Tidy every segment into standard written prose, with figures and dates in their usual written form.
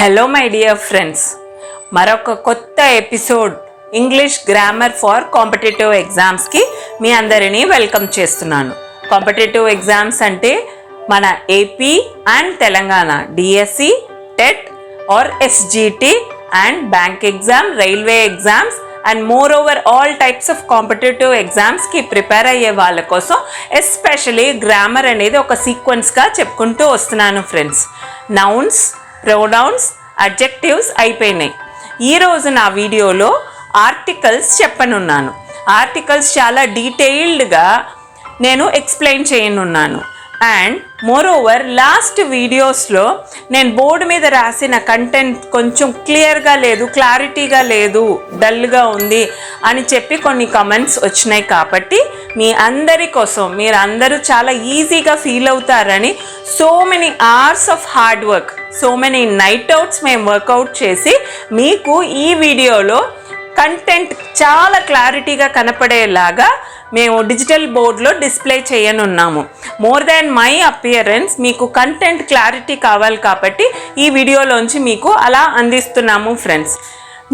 Hello my dear friends, మరొక కొత్త episode English grammar for competitive ఎగ్జామ్స్కి మీ అందరినీ వెల్కమ్ చేస్తున్నాను. కాంపిటేటివ్ ఎగ్జామ్స్ అంటే మన AP and Telangana DSC, TET are SGT and bank exam, railway exams and more over all types of competitive ఎగ్జామ్స్కి prepare అయ్యే వాళ్ళ కోసం ఎస్పెషలీ గ్రామర్ అనేది ఒక సీక్వెన్స్గా చెప్పుకుంటూ వస్తున్నాను ఫ్రెండ్స్. నౌన్స్, ప్రొనౌన్స్, అడ్జెక్టివ్స్ అయిపోయినాయి. ఈరోజు నా వీడియోలో ఆర్టికల్స్ చెప్పనున్నాను. ఆర్టికల్స్ చాలా డీటెయిల్డ్గా నేను ఎక్స్ప్లెయిన్ చేయనున్నాను. అండ్ మోర్ ఓవర్ లాస్ట్ వీడియోస్లో నేను బోర్డు మీద రాసిన కంటెంట్ కొంచెం క్లియర్గా లేదు, క్లారిటీగా లేదు, డల్గా ఉంది అని చెప్పి కొన్ని కమెంట్స్ వచ్చినాయి. కాబట్టి మీ అందరి కోసం మీరు అందరూ చాలా ఈజీగా ఫీల్ అవుతారని so many hours of hard work, so many night outs మేము వర్కౌట్ చేసి మీకు ఈ వీడియోలో కంటెంట్ చాలా క్లారిటీగా కనపడేలాగా మేము డిజిటల్ బోర్డ్లో డిస్ప్లే చేయనున్నాము. మోర్ దాన్ మై అపియరెన్స్ మీకు కంటెంట్ క్లారిటీ కావాలి కాబట్టి ఈ వీడియోలోంచి మీకు అలా అందిస్తున్నాము ఫ్రెండ్స్.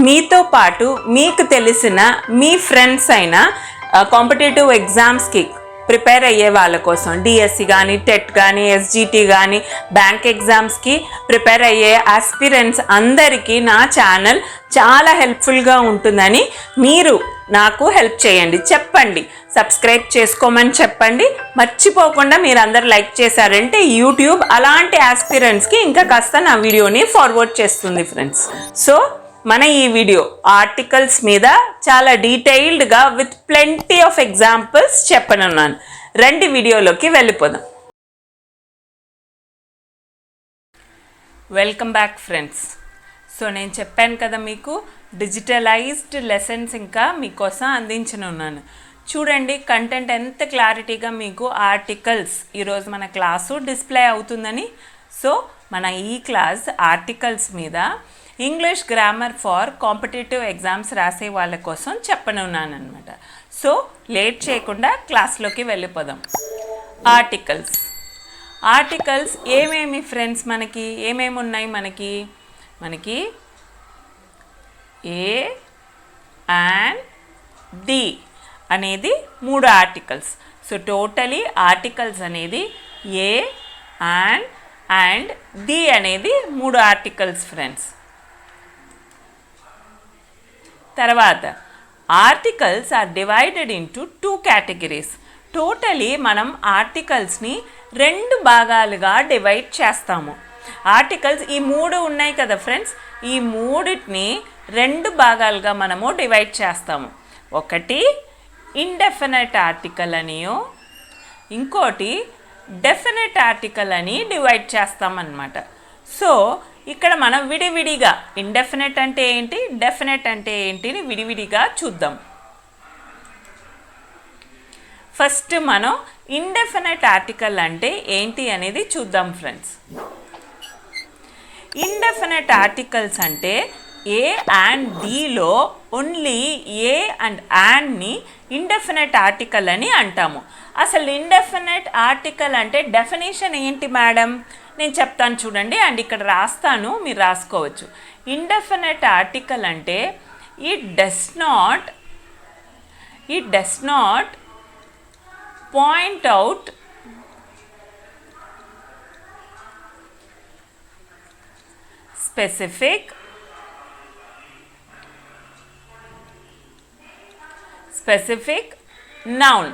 మీతో పాటు మీకు తెలిసిన మీ ఫ్రెండ్స్ అయినా కాంపిటేటివ్ ఎగ్జామ్స్కి ప్రిపేర్ అయ్యే వాళ్ళ కోసం డిఎస్సి కానీ, టెట్ కానీ, ఎస్జిటి కానీ, బ్యాంక్ ఎగ్జామ్స్కి ప్రిపేర్ అయ్యే ఆస్పిరెంట్స్ అందరికీ నా ఛానల్ చాలా హెల్ప్ఫుల్గా ఉంటుందని మీరు నాకు హెల్ప్ చేయండి. చెప్పండి, సబ్స్క్రైబ్ చేసుకోమని చెప్పండి. మర్చిపోకుండా మీరు అందరు లైక్ చేశారంటే యూట్యూబ్ అలాంటి ఆస్పిరెంట్స్కి ఇంకా కాస్త నా వీడియోని ఫార్వర్డ్ చేస్తుంది ఫ్రెండ్స్. సో మన ఈ వీడియో ఆర్టికల్స్ మీద చాలా డీటెయిల్డ్గా విత్ ప్లెంటీ ఆఫ్ ఎగ్జాంపుల్స్ చెప్పనున్నాను. రెండు వీడియోలోకి వెళ్ళిపోదాం. Welcome back friends. సో నేను చెప్పాను కదా మీకు డిజిటలైజ్డ్ లెసన్స్ ఇంకా మీకోసం అందించనున్నాను. చూడండి కంటెంట్ ఎంత క్లారిటీగా మీకు ఆర్టికల్స్ ఈరోజు మన క్లాసు డిస్ప్లే అవుతుందని. సో మన ఈ క్లాస్ ఆర్టికల్స్ మీద English grammar for competitive exams రాసే వాళ్ళ కోసం చెప్పనున్నాను అనమాట. సో లేట్ చేయకుండా క్లాస్లోకి వెళ్ళిపోదాం. ఆర్టికల్స్ ఏమేమి ఫ్రెండ్స్, మనకి ఏమేమి ఉన్నాయి? మనకి ఏ అండ్ ది అనేది 3 ఆర్టికల్స్. సో టోటలీ ఆర్టికల్స్ అనేది ఏ అండ్ ది అనేది 3 ఆర్టికల్స్ ఫ్రెండ్స్. తర్వాత articles are divided into 2 categories. Totally మనం ఆర్టికల్స్ని 2 భాగాలుగా డివైడ్ చేస్తాము. ఆర్టికల్స్ ఈ 3 ఉన్నాయి కదా ఫ్రెండ్స్, ఈ 3టిని 2 భాగాలుగా మనము డివైడ్ చేస్తాము. ఒకటి ఇండెఫినెట్ ఆర్టికల్ అనియో, ఇంకోటి డెఫినెట్ ఆర్టికల్ అని డివైడ్ చేస్తామన్నమాట. సో ఇక్కడ మనం విడివిడిగా ఇండెఫినెట్ అంటే ఏంటి, డెఫినెట్ అంటే ఏంటిని విడివిడిగా చూద్దాం. ఫస్ట్ మనం ఇండెఫినెట్ ఆర్టికల్ అంటే ఏంటి అనేది చూద్దాం ఫ్రెండ్స్. ఇండెఫినెట్ ఆర్టికల్స్ అంటే ఏ అండ్ దీలో ఓన్లీ ఏ అండ్ ని ఇండెఫినెట్ ఆర్టికల్ అని అంటాము. అసలు ఇండెఫినెట్ ఆర్టికల్ అంటే డెఫినేషన్ ఏంటి మేడం? నేను చెప్తాను చూడండి, అండ్ ఇక్కడ రాస్తాను, మీరు రాసుకోవచ్చు. ఇండెఫినెట్ ఆర్టికల్ అంటే it does not point out specific noun.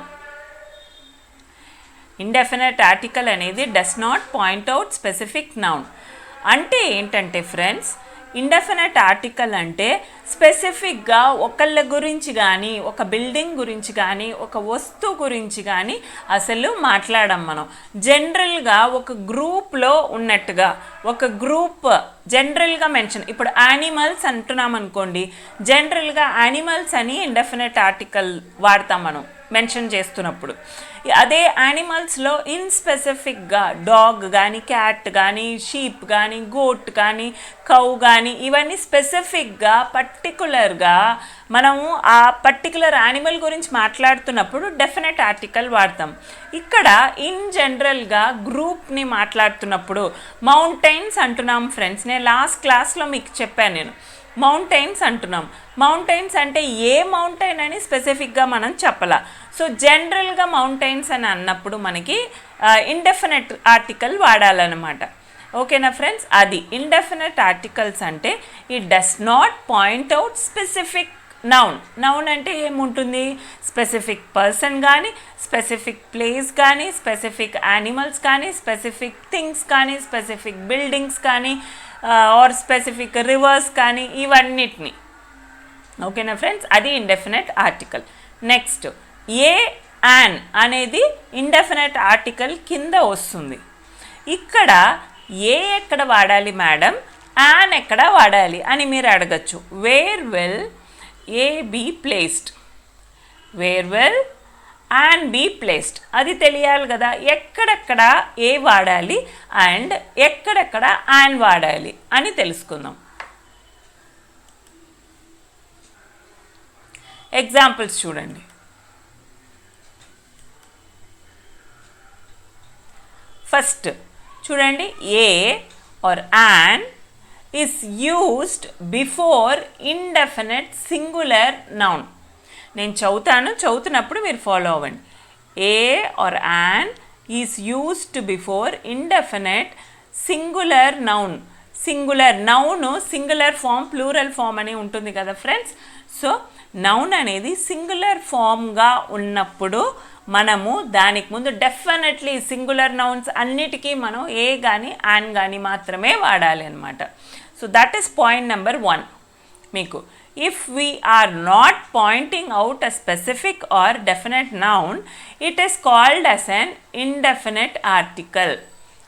Indefinite article అనేది does not point out specific noun. అంటే ఏంటంటే ఫ్రెండ్స్, ఇండెఫినెట్ ఆర్టికల్ అంటే స్పెసిఫిక్గా ఒకళ్ళ గురించి కానీ, ఒక బిల్డింగ్ గురించి కానీ, ఒక వస్తువు గురించి కానీ అసలు మాట్లాడం. మనం జనరల్గా ఒక గ్రూప్లో ఉన్నట్టుగా ఒక గ్రూప్ జనరల్గా మెన్షన్, ఇప్పుడు యానిమల్స్ అంటున్నాం అనుకోండి, జనరల్గా యానిమల్స్ అని ఇండెఫినెట్ ఆర్టికల్ వాడతాం మనం. మెన్షన్ చేస్తున్నప్పుడు. అదే యానిమల్స్లో ఇన్స్పెసిఫిక్గా డాగ్ కానీ, క్యాట్ కానీ, షీప్ కానీ, గోట్ కానీ, కౌ కానీ, ఇవన్నీ స్పెసిఫిక్గా పర్టికులర్గా మనము ఆ పర్టికులర్ యానిమల్ గురించి మాట్లాడుతున్నప్పుడు డెఫినెట్ ఆర్టికల్ వాడతాం. ఇక్కడ ఇన్ జనరల్గా గ్రూప్ని మాట్లాడుతున్నప్పుడు మౌంటైన్స్ అంటున్నాం ఫ్రెండ్స్. నేను లాస్ట్ క్లాస్లో మీకు చెప్పాను, నేను మౌంటైన్స్ అంటున్నాం. మౌంటైన్స్ అంటే ఏ మౌంటైన్ అని స్పెసిఫిక్గా మనం చెప్పాల. సో జనరల్గా మౌంటైన్స్ అని అన్నప్పుడు మనకి ఇండెఫినెట్ ఆర్టికల్ వాడాలన్నమాట. ఓకేనా ఫ్రెండ్స్? అది ఇండెఫినెట్ ఆర్టికల్స్ అంటే it does not point out specific noun. Noun అంటే ఏముంటుంది? స్పెసిఫిక్ పర్సన్ కానీ, స్పెసిఫిక్ ప్లేస్ కానీ, స్పెసిఫిక్ యానిమల్స్ కానీ, స్పెసిఫిక్ థింగ్స్ కానీ, స్పెసిఫిక్ బిల్డింగ్స్ కానీ, ఆర్ స్పెసిఫిక్ రివర్స్ కానీ, ఇవన్నిటిని. ఓకేనా ఫ్రెండ్స్? అది indefinite article. Next a an అనేది ఇండెఫినెట్ ఆర్టికల్ కింద వస్తుంది. ఇక్కడ ఏ ఎక్కడ వాడాలి మేడం, యాన్ ఎక్కడ వాడాలి అని మీరు అడగచ్చు. Where will a be placed, where will an be placed, అది తెలియాలి కదా. ఎక్కడెక్కడ ఏ వాడాలి అండ్ ఎక్కడెక్కడ యాన్ వాడాలి అని తెలుసుకుందాం. ఎగ్జాంపుల్స్ చూడండి. ఫస్ట్ చూడండి, a or an is used before indefinite singular noun. నేను చదువుతున్నప్పుడు మీరు ఫాలో అవ్వండి. A or an is used before indefinite singular noun. Singular noun singular form, plural form అని ఉంటుంది కదా ఫ్రెండ్స్. సో నౌన్ అనేది సింగులర్ ఫామ్గా ఉన్నప్పుడు మనము దానికి ముందు డెఫినెట్లీ సింగులర్ నౌన్స్ అన్నిటికీ మనం ఏ కానీ యాన్ కానీ మాత్రమే వాడాలి అన్నమాట. So that is point number 1 మీకు. If we are not pointing out a specific or definite noun, it is called as an indefinite article.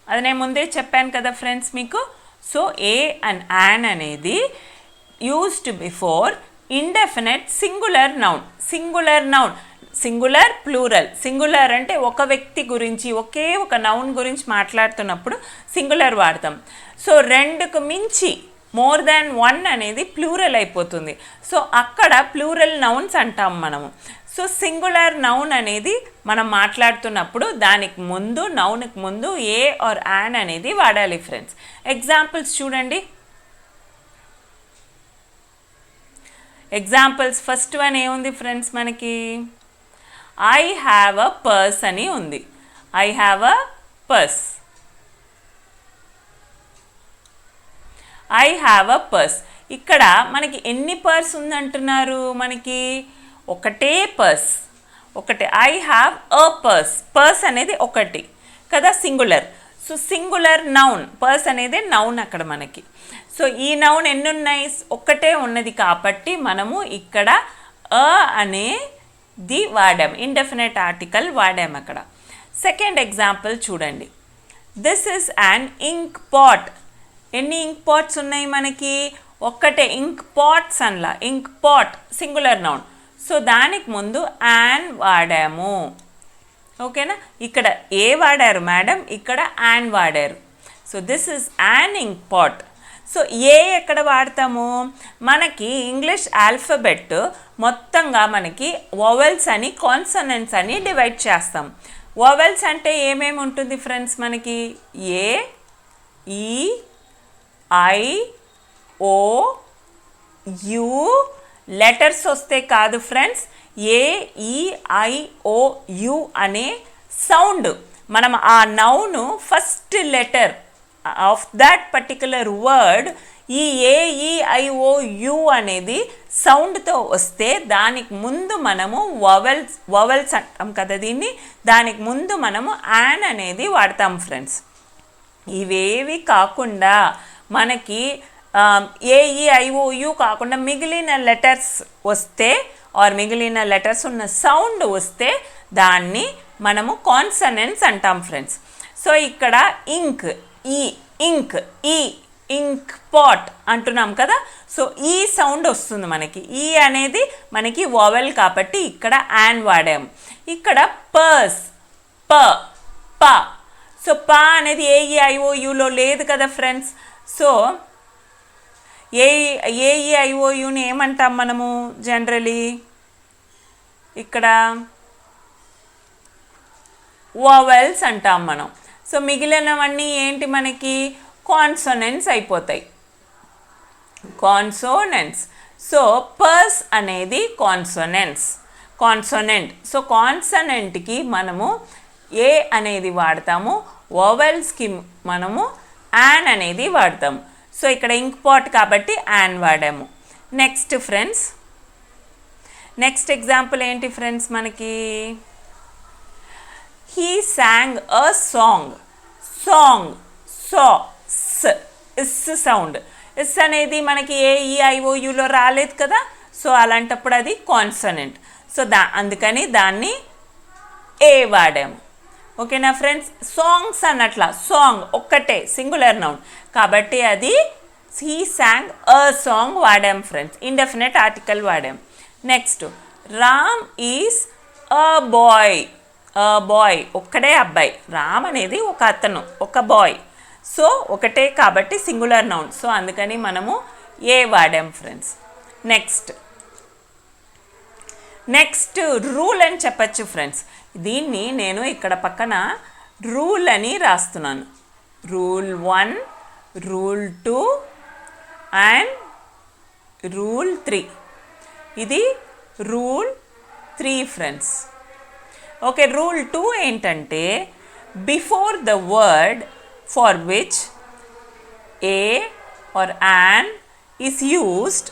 అది నేను ముందే చెప్పాను కదా ఫ్రెండ్స్ మీకు. సో ఏ అండ్ యాన్ అనేది used before indefinite singular noun. Singular noun, singular plural. Singular అంటే ఒక వ్యక్తి గురించి, ఒకే ఒక నౌన్ గురించి మాట్లాడుతున్నప్పుడు సింగులర్ వాడతాం. సో 2కు మించి మోర్ దాన్ 1 అనేది ప్లూరల్ అయిపోతుంది. సో అక్కడ ప్లూరల్ నౌన్స్ అంటాం మనము. సో సింగులర్ నౌన్ అనేది మనం మాట్లాడుతున్నప్పుడు దానికి ముందు, నౌన్కి ముందు ఏ ఆర్ యాన్ అనేది వాడాలి ఫ్రెండ్స్. ఎగ్జాంపుల్స్ చూడండి. ఎగ్జాంపుల్స్ ఫస్ట్ వన్ ఏముంది ఫ్రెండ్స్ మనకి? ఐ హ్యావ్ అ పర్స్ అని ఉంది. I have a purse. I have a purse. ఇక్కడ మనకి ఎన్ని పర్స్ ఉందంటున్నారు? మనకి ఒకటే పర్స్, ఒకటే. I have a purse. Purse అనేది ఒకటి కదా, singular. So singular noun, purse అనేది నౌన్ అక్కడ మనకి. సో ఈ నౌన్ ఎన్ని ఉన్నాయి? ఒక్కటే ఉన్నది కాబట్టి మనము ఇక్కడ అ అనేది వాడాం, ఇండెఫినెట్ ఆర్టికల్ వాడాం అక్కడ. సెకండ్ ఎగ్జాంపుల్ చూడండి. This is an ink pot. ఎన్ని ఇంక్ పాట్స్ ఉన్నాయి మనకి? ఒక్కటే. ఇంక్ పాట్స్ అనలా, ink pot singular noun. So దానికి ముందు యాన్ వాడాము. ఓకేనా? ఇక్కడ ఏ వాడారు మేడం, ఇక్కడ యాన్ వాడారు. So this is an ink pot. So a ఎక్కడ వాడతాము? మనకి ఇంగ్లీష్ ఆల్ఫబెట్ మొత్తంగా మనకి వొవెల్స్ అని, కాన్సనెంట్స్ అని డివైడ్ చేస్తాం. వొవెల్స్ అంటే ఏమేమి ఉంటుంది ఫ్రెండ్స్ మనకి? ఏ, ఈ, ఐ, ఓ, యు. లెటర్స్ వస్తే కాదు ఫ్రెండ్స్, ఏ, ఈ, ఐ, ఓ, యు అనే సౌండ్. మనం ఆ noun first letter of that particular word ఈ ఏ, ఈ, ఐ, ఓ, యు అనేది సౌండ్తో వస్తే దానికి ముందు మనము వవెల్స్ అంటాం కదా దీన్ని. దానికి ముందు మనము యాన్ అనేది వాడతాం ఫ్రెండ్స్. ఇవేవి కాకుండా మనకి ఏ, ఈ, ఐ, ఓ, యు కాకుండా మిగిలిన లెటర్స్ వస్తే ఆర్ మిగిలిన లెటర్స్ ఉన్న సౌండ్ వస్తే దాన్ని మనము కాన్సనెంట్స్ అంటాం ఫ్రెండ్స్. సో ఇక్కడ ఇంక్, ఈ, ఇంక్, ఈ, ఇంక్ పాట్ అంటున్నాం కదా. సో ఈ సౌండ్ వస్తుంది మనకి. ఈ అనేది మనకి వోవెల్ కాబట్టి ఇక్కడ యాన్ వాడాము. ఇక్కడ పర్స్, ప, ప. సో ప అనేది ఏఈఐఓయులో లేదు కదా ఫ్రెండ్స్. సో ఏఈఐఓయుని ఏమంటాం మనము జనరలీ? ఇక్కడ వోవెల్స్ అంటాం మనం. సో మిగిలినవన్నీ ఏంటి మనకి? కాన్సోనెంట్స్ అయిపోతాయి, కాన్సోనెంట్స్. సో పర్స్ అనేది కాన్సోనెంట్. సో కాన్సోనెంట్కి మనము ఏ అనేది వాడతాము, వోవెల్స్కి మనము యాన్ అనేది వాడతాము. సో ఇక్కడ ఇంక్ పాట్ కాబట్టి యాన్ వాడాము. నెక్స్ట్ ఫ్రెండ్స్, నెక్స్ట్ ఎగ్జాంపుల్ ఏంటి ఫ్రెండ్స్ మనకి? He song a song. So is sound. Is అనేది మనకి ఏఈఐఓయులో రాలేదు కదా. సో అలాంటప్పుడు అది కాన్సోనెంట్. సో అందుకని దాన్ని ఏ వాడాము. ఓకేనా ఫ్రెండ్స్? సాంగ్స్ అన్నట్ల సాంగ్ ఒక్కటే సింగులర్ నౌన్ కాబట్టి అది హీ సాంగ్ అ సాంగ్ వాడాం ఫ్రెండ్స్. ఇండెఫినెట్ ఆర్టికల్ వాడాం. Next, Ram is a boy. ఒక్కడే అబ్బాయి. రామ్ అనేది ఒక అతను, ఒక బాయ్. సో ఒకటే కాబట్టి సింగులర్ నౌన్. సో అందుకని మనము ఏ వాడాం ఫ్రెండ్స్. నెక్స్ట్ రూల్ అని చెప్పచ్చు ఫ్రెండ్స్. దీన్ని నేను ఇక్కడ పక్కన రూల్ అని రాస్తున్నాను. Rule 1, rule 2 and rule 3. ఇది రూల్ 3 ఫ్రెండ్స్. ఓకే, రూల్ 2 ఏంటంటే before the word for which a or an is used,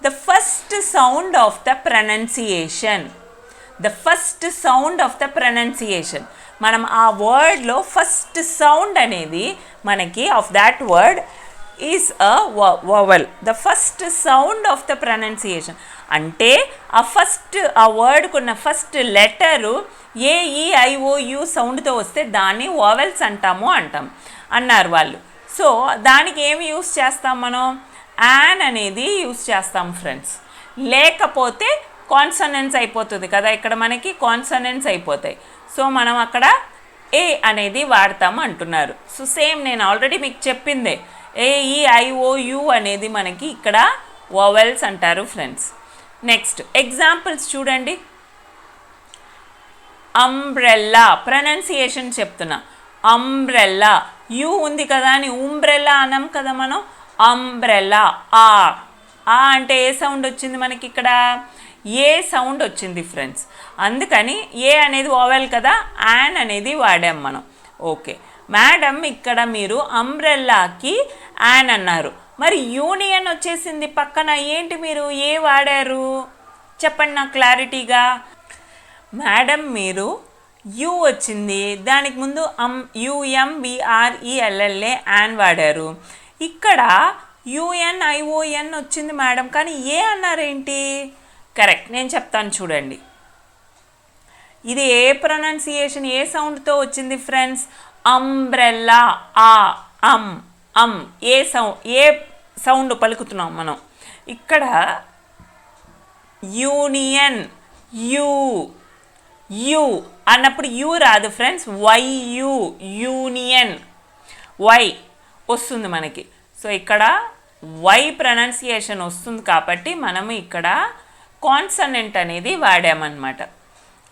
the first sound of the pronunciation. మనం ఆ వర్డ్లో ఫస్ట్ సౌండ్ అనేది మనకి of that word is a vowel. The first sound of the pronunciation అంటే ఆ వర్డ్కున్న first letter AEIOU సౌండ్తో వస్తే దాన్ని vowels అన్నారు వాళ్ళు. సో దానికి ఏమి యూస్ చేస్తాం మనం? యాన్ అనేది యూస్ చేస్తాం ఫ్రెండ్స్. లేకపోతే కాన్సోనెంట్స్ అయిపోతుంది కదా, ఇక్కడ మనకి కాన్సోనెంట్స్ అయిపోతాయి. సో మనం అక్కడ ఏ అనేది వాడతాము అంటున్నారు. సో సేమ్ నేను ఆల్రెడీ మీకు చెప్పిందే, ఏఈఐఓయు అనేది మనకి ఇక్కడ వోవెల్స్ అంటారు ఫ్రెండ్స్. నెక్స్ట్ ఎగ్జాంపుల్స్ చూడండి. అంబ్రెల్లా ప్రొనౌన్సియేషన్ చెప్తున్నా. అంబ్రెల్లా యూ ఉంది కదా అని ఉంబ్రెల్లా అనం కదా మనం. అంబ్రెల్లా ఆ అంటే ఏ సౌండ్ వచ్చింది మనకి? ఇక్కడ ఏ సౌండ్ వచ్చింది ఫ్రెండ్స్. అందుకని ఏ అనేది వోవెల్ కదా, యాన్ అనేది వాడాం మనం. ఓకే మేడం, ఇక్కడ మీరు అంబ్రెల్లాకి యాన్ అన్నారు, మరి యూనియన్ వచ్చేసింది పక్కన, ఏంటి మీరు ఏ వాడారు చెప్పండి నాకు క్లారిటీగా. మేడం మీరు యూ వచ్చింది, దానికి ముందు యుఎంబిఆర్ఈఎల్ఎల్ఏ యాన్ వాడారు. ఇక్కడ యుఎన్ఐఓఎన్ వచ్చింది మేడం, కానీ ఏ అన్నారేంటి? కరెక్ట్, నేను చెప్తాను చూడండి. ఇది ఏ ప్రొనౌన్సియేషన్, ఏ సౌండ్తో వచ్చింది ఫ్రెండ్స్? అంబ్రెల్లా. ఏ సౌండ్ పలుకుతున్నాం మనం? ఇక్కడ యూనియన్ యు అన్నప్పుడు యూ రాదు ఫ్రెండ్స్, యూనియన్ వై వస్తుంది మనకి. సో ఇక్కడ వై ప్రొనౌన్సియేషన్ వస్తుంది కాబట్టి మనము ఇక్కడ కాన్సనెంట్ అనేది వాడామన్నమాట.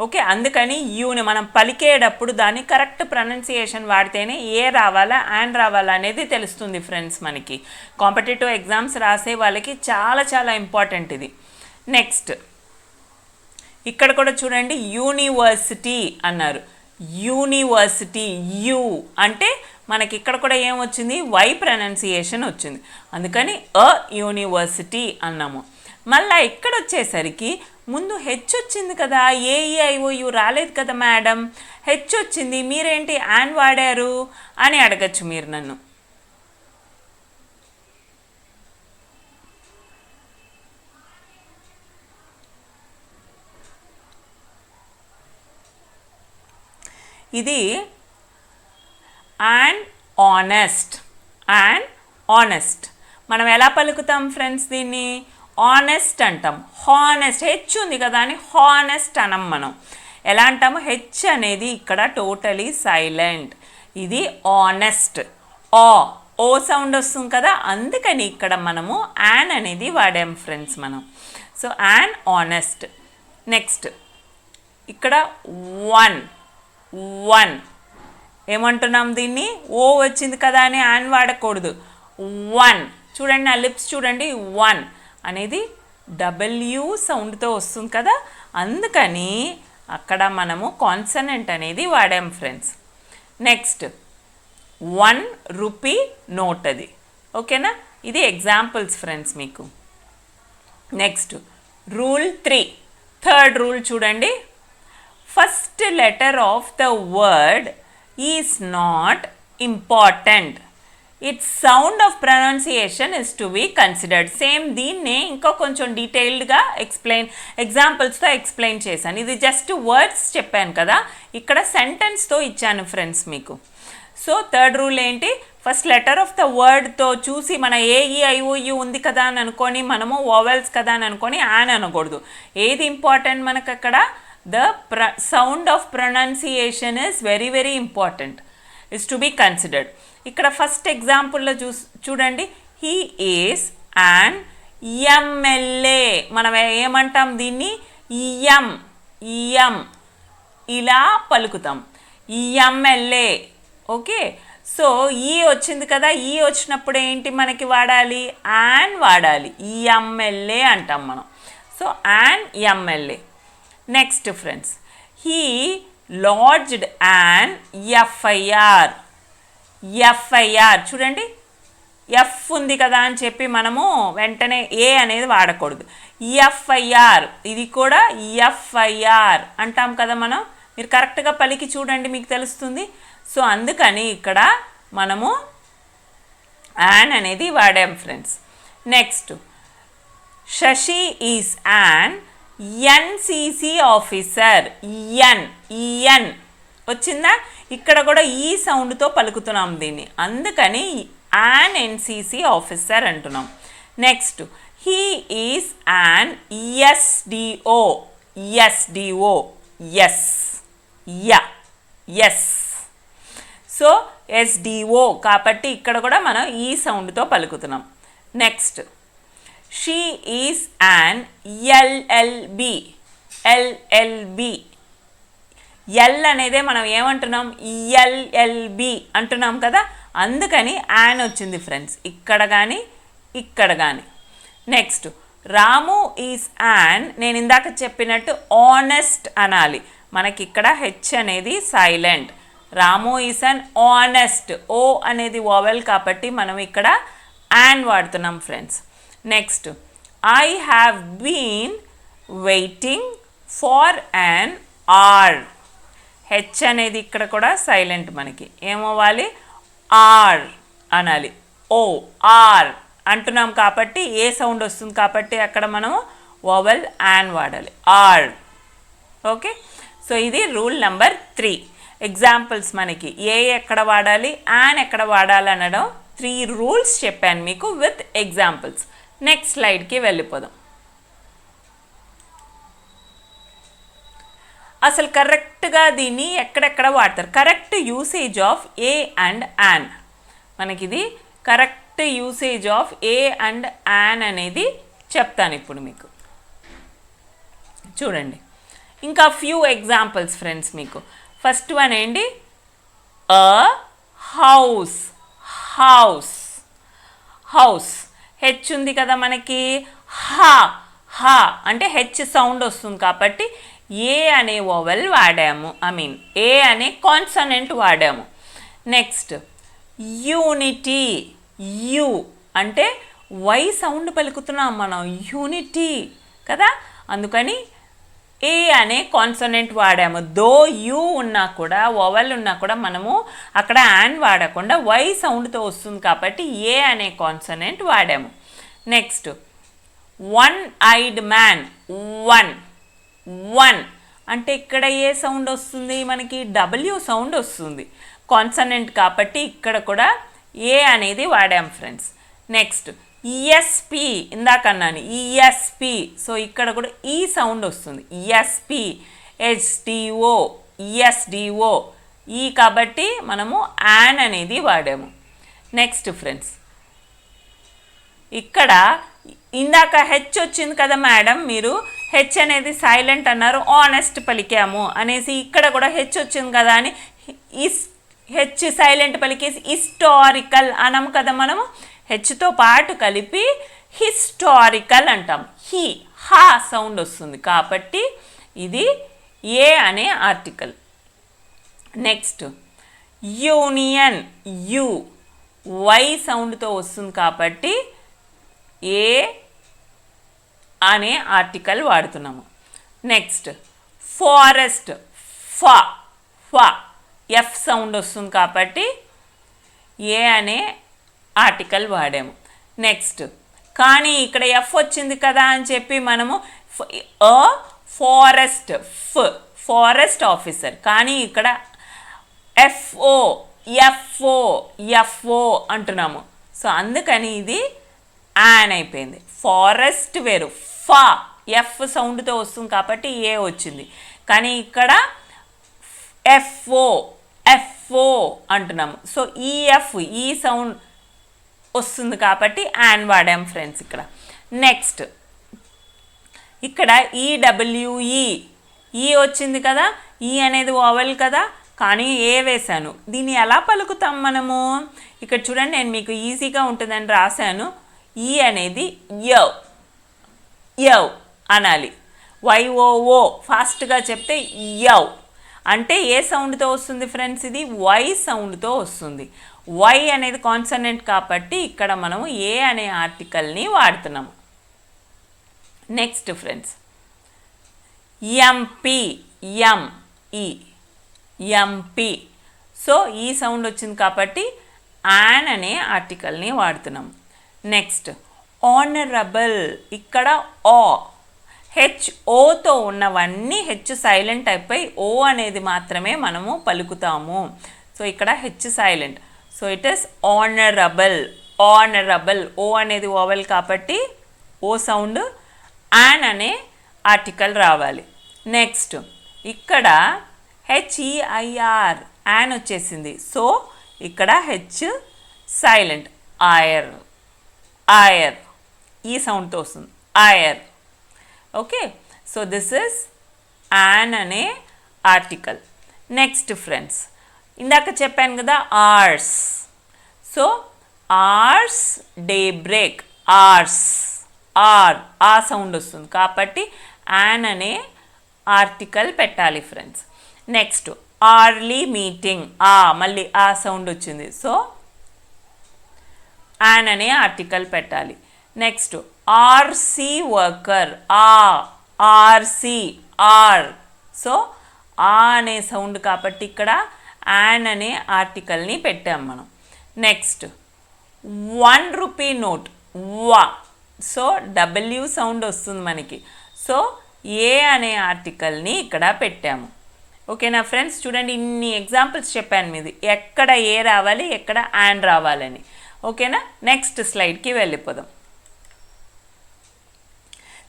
ఓకే, అందుకని యూని మనం పలికేటప్పుడు దాన్ని కరెక్ట్ ప్రొనౌన్సియేషన్ వాడితేనే ఏ రావాలా యాన్ రావాలా అనేది తెలుస్తుంది ఫ్రెండ్స్. మనకి కాంపిటేటివ్ ఎగ్జామ్స్ రాసే వాళ్ళకి చాలా చాలా ఇంపార్టెంట్ ఇది. నెక్స్ట్ ఇక్కడ కూడా చూడండి, యూనివర్సిటీ అన్నారు. యూనివర్సిటీ యూ అంటే మనకి ఇక్కడ కూడా ఏమొచ్చింది? వై ప్రొనౌన్సియేషన్ వచ్చింది, అందుకని అ యూనివర్సిటీ అన్నాము. మళ్ళీ ఇక్కడ వచ్చేసరికి ముందు హెచ్ వచ్చింది కదా, ఏఈఐఓయు రాలేదు కదా మేడం, హెచ్ వచ్చింది, మీరేంటి యాన్ వాడారు అని అడగచ్చు మీరు నన్ను. ఇది అండ్ ఆనెస్ట్ ఆనెస్ట్. మనం ఎలా పలుకుతాం ఫ్రెండ్స్ దీన్ని? ఆనెస్ట్ అంటాం. హానెస్ట్, హెచ్ ఉంది కదా అని హానెస్ట్ అనం మనం. ఎలా అంటాము? హెచ్ అనేది ఇక్కడ టోటలీ సైలెంట్. ఇది ఆనెస్ట్. ఓ సౌండ్ వస్తుంది కదా, అందుకని ఇక్కడ మనము యాన్ అనేది వాడాం ఫ్రెండ్స్ మనం. So an honest. నెక్స్ట్ ఇక్కడ వన్ ఏమంటున్నాం దీన్ని? ఓ వచ్చింది కదా అని యాన్ వాడకూడదు. వన్ చూడండి, నా లిప్స్ చూడండి, వన్ అనేది డబ్ల్యూ సౌండ్తో వస్తుంది కదా, అందుకని అక్కడ మనము కాన్సనెంట్ అనేది వాడాం ఫ్రెండ్స్. నెక్స్ట్ 1 రూపీ నోట్ అది. ఓకేనా? ఇది ఎగ్జాంపుల్స్ ఫ్రెండ్స్ మీకు. నెక్స్ట్ రూల్ 3, థర్డ్ రూల్ చూడండి. First letter of the word is not important. It's sound of pronunciation is to be considered. Same దీన్నే ఇంకా కొంచెం డీటెయిల్డ్గా ఎగ్జాంపుల్స్తో ఎక్స్ప్లెయిన్ చేశాను. ఇది జస్ట్ వర్డ్స్ చెప్పాను కదా, ఇక్కడ సెంటెన్స్తో ఇచ్చాను ఫ్రెండ్స్ మీకు. సో థర్డ్ రూల్ ఏంటి? ఫస్ట్ లెటర్ ఆఫ్ ద వర్డ్తో చూసి మన AEIOU ఉంది కదా అని అనుకొని మనము వోవెల్స్ కదా అని అనుకొని యాన్ అనకూడదు. ఏది ఇంపార్టెంట్ మనకు అక్కడ? The sound of pronunciation is very very important, is to be considered. ఇక్కడ ఫస్ట్ ఎగ్జాంపుల్లో చూడండి, హీ ఈస్ యాన్ MLA. మనం ఏమంటాం దీన్ని? ఎం ఇలా పలుకుతాం, MLA. ఓకే, సో ఈ వచ్చింది కదా, ఈ వచ్చినప్పుడు ఏంటి మనకి వాడాలి? యాన్ వాడాలి. MLA అంటాం మనం. So an MLA. Next friends, he lodged an FIR. చూడండి, ఎఫ్ ఉంది కదా అని చెప్పి మనము వెంటనే ఏ అనేది వాడకూడదు. FIR, ఇది కూడా FIR అంటాం కదా మనం. మీరు కరెక్ట్గా పలికి చూడండి, మీకు తెలుస్తుంది. సో అందుకని ఇక్కడ మనము యాన్ అనేది వాడాం friends. Next Shashi is an NCC officer. N వచ్చిందా? ఇక్కడ కూడా ఈ సౌండ్తో పలుకుతున్నాం దీన్ని, అందుకని యాన్ NCC ఆఫీసర్ అంటున్నాం. Next he is an SDO. S. So SDO కాబట్టి ఇక్కడ కూడా మనం ఈ సౌండ్తో పలుకుతున్నాం. Next she is an LLB. L అనేదే మనం ఏమంటున్నాం? LLB అంటున్నాం కదా, అందుకని యాన్ వచ్చింది ఫ్రెండ్స్, ఇక్కడ కానీ ఇక్కడ కానీ. నెక్స్ట్ రాము ఈజ్ యాన్, నేను ఇందాక చెప్పినట్టు ఆనెస్ట్ అనాలి. మనకి ఇక్కడ హెచ్ అనేది silent. Ramu is an honest. O అనేది వోవెల్ కాబట్టి మనం ఇక్కడ యాన్ వాడుతున్నాం friends. Next I have been waiting for an hour. H అనేది ఇక్కడ కూడా సైలెంట్, మనకి ఏమవ్వాలి? ఆర్ అనాలి. ఆర్ అంటున్నాం కాబట్టి ఏ సౌండ్ వస్తుంది కాబట్టి అక్కడ మనం వోవెల్ యాన్ వాడాలి, ఆర్. ఓకే, సో ఇది రూల్ నెంబర్ 3. ఎగ్జాంపుల్స్ మనకి ఎక్కడ వాడాలి, యాన్ ఎక్కడ వాడాలి అనడం 3 రూల్స్ చెప్పాను మీకు విత్ ఎగ్జాంపుల్స్. నెక్స్ట్ స్లైడ్కి వెళ్ళిపోదాం. అసలు కరెక్ట్గా దీన్ని ఎక్కడెక్కడ వాడతారు? Correct usage of A and an. మనకి ఇది correct usage of A and an అనేది చెప్తాను ఇప్పుడు మీకు. చూడండి, ఇంకా ఫ్యూ ఎగ్జాంపుల్స్ ఫ్రెండ్స్ మీకు. ఫస్ట్ వన్ ఏంటి? హౌస్. హెచ్ ఉంది కదా మనకి, హా అంటే హెచ్ సౌండ్ వస్తుంది కాబట్టి ఏ అనే వోవెల్ వాడాము, ఏ అనే కాన్సనెంట్ వాడాము. Next unity. యు అంటే వై సౌండ్ పలుకుతున్నాం మనం, యూనిటీ కదా, అందుకని ఏ అనే కాన్సనెంట్ వాడాము. దో యూ ఉన్నా కూడా, వోవెల్ ఉన్నా కూడా మనము అక్కడ యాన్ వాడకుండా వై సౌండ్తో వస్తుంది కాబట్టి ఏ అనే కాన్సనెంట్ వాడాము. Next one eyed man. One అంటే ఇక్కడ ఏ సౌండ్ వస్తుంది మనకి? డబ్ల్యూ సౌండ్ వస్తుంది, కాన్సనెంట్ కాబట్టి ఇక్కడ కూడా ఏ అనేది వాడాం ఫ్రెండ్స్. నెక్స్ట్ ఈఎస్పి ఇందాక అన్నాను ఈఎస్పి. సో ఇక్కడ కూడా ఈ సౌండ్ వస్తుంది ఈఎస్పి, హెచ్డిఓ, ఈఎస్డిఓ, ఈ కాబట్టి మనము యాన్ అనేది వాడాము. నెక్స్ట్ ఫ్రెండ్స్ ఇక్కడ ఇందాక హెచ్ వచ్చింది కదా మేడం, మీరు హెచ్ అనేది సైలెంట్ అన్నారు, ఆనెస్ట్ పలికాము అనేసి ఇక్కడ కూడా హెచ్ వచ్చింది కదా అని హెచ్ సైలెంట్ పలికేసి హిస్టారికల్ అనము కదా మనము. హెచ్తో పాటు కలిపి హిస్టారికల్ అంటాం. హా సౌండ్ వస్తుంది కాబట్టి ఇది ఏ అనే article. Next union, U Y సౌండ్తో వస్తుంది కాబట్టి ఏ అనే ఆర్టికల్ వాడుతున్నాము. నెక్స్ట్ ఫారెస్ట్, ఫ ఎఫ్ సౌండ్ వస్తుంది కాబట్టి ఏ అనే ఆర్టికల్ వాడాము. నెక్స్ట్ కానీ ఇక్కడ ఎఫ్ వచ్చింది కదా అని చెప్పి మనము ఫారెస్ట్ ఆఫీసర్, కానీ ఇక్కడ ఎఫ్ఓ అంటున్నాము. సో అందుకని ఇది యాన్ అయిపోయింది. ఫారెస్ట్ వేరు, ఎఫ్ సౌండ్తో వస్తుంది కాబట్టి ఏ వచ్చింది, కానీ ఇక్కడ ఎఫ్ఓ అంటున్నాము. సో ఈ సౌండ్ వస్తుంది కాబట్టి యాన్ వాడాం ఫ్రెండ్స్ ఇక్కడ. నెక్స్ట్ ఇక్కడ ఈడబ్ల్యూఈ, ఈ వచ్చింది కదా, ఈ అనేది ఓవెల్ కదా, కానీ ఏ వేశాను. దీన్ని ఎలా పలుకుతాం మనము? ఇక్కడ చూడండి, నేను మీకు ఈజీగా ఉంటుందని రాశాను. ఈ అనేది యవ్ అనాలి. వైఓఓ ఫాస్ట్గా చెప్తే యవ్ అంటే ఏ సౌండ్తో వస్తుంది ఫ్రెండ్స్? ఇది వై సౌండ్తో వస్తుంది. వై అనేది కాన్సనెంట్ కాబట్టి ఇక్కడ మనము ఏ అనే ఆర్టికల్ని వాడుతున్నాము. Next friends MP. సో ఈ సౌండ్ వచ్చింది కాబట్టి యాన్ అనే ఆర్టికల్ని వాడుతున్నాము. నెక్స్ట్ ఆనరబుల్, ఇక్కడ హెచ్ఓతో ఉన్నవన్నీ హెచ్ సైలెంట్ అయిపోయి ఓ అనేది మాత్రమే మనము పలుకుతాము. సో ఇక్కడ H silent, so it is honourable. O అనేది ఓవెల్ కాబట్టి ఓ సౌండ్, యాన్ అనే ఆర్టికల్ రావాలి. నెక్స్ట్ ఇక్కడ హెచ్ఈఐఆర్ యాన్ వచ్చేసింది. సో ఇక్కడ హెచ్ సైలెంట్, ఆయర్ ఈ సౌండ్తో వస్తుంది, heir. Okay, so this is an అనే ఆర్టికల్. నెక్స్ట్ ఫ్రెండ్స్ ఇందాక చెప్పాను కదా hours. So hours day break, ఆ సౌండ్ వస్తుంది కాబట్టి యాన్ అనే ఆర్టికల్ పెట్టాలి ఫ్రెండ్స్. నెక్స్ట్ ఆర్లీ మీటింగ్, మళ్ళీ ఆ సౌండ్ వచ్చింది, సో యాన్ అనే ఆర్టికల్ పెట్టాలి. నెక్స్ట్ ఆర్సి వర్కర్, సో ఆ అనే సౌండ్ కాబట్టి ఇక్కడ యాన్ అనే ఆర్టికల్ని పెట్టాం మనం. Next 1 rupee note, so W sound వస్తుంది మనకి, సో ఏ అనే ఆర్టికల్ని ఇక్కడ పెట్టాము. ఓకేనా ఫ్రెండ్స్, చూడండి ఇన్ని ఎగ్జాంపుల్స్ చెప్పాను మీది ఎక్కడ ఏ రావాలి ఎక్కడ యాన్ రావాలని. ఓకేనా, నెక్స్ట్ స్లైడ్కి వెళ్ళిపోదాం.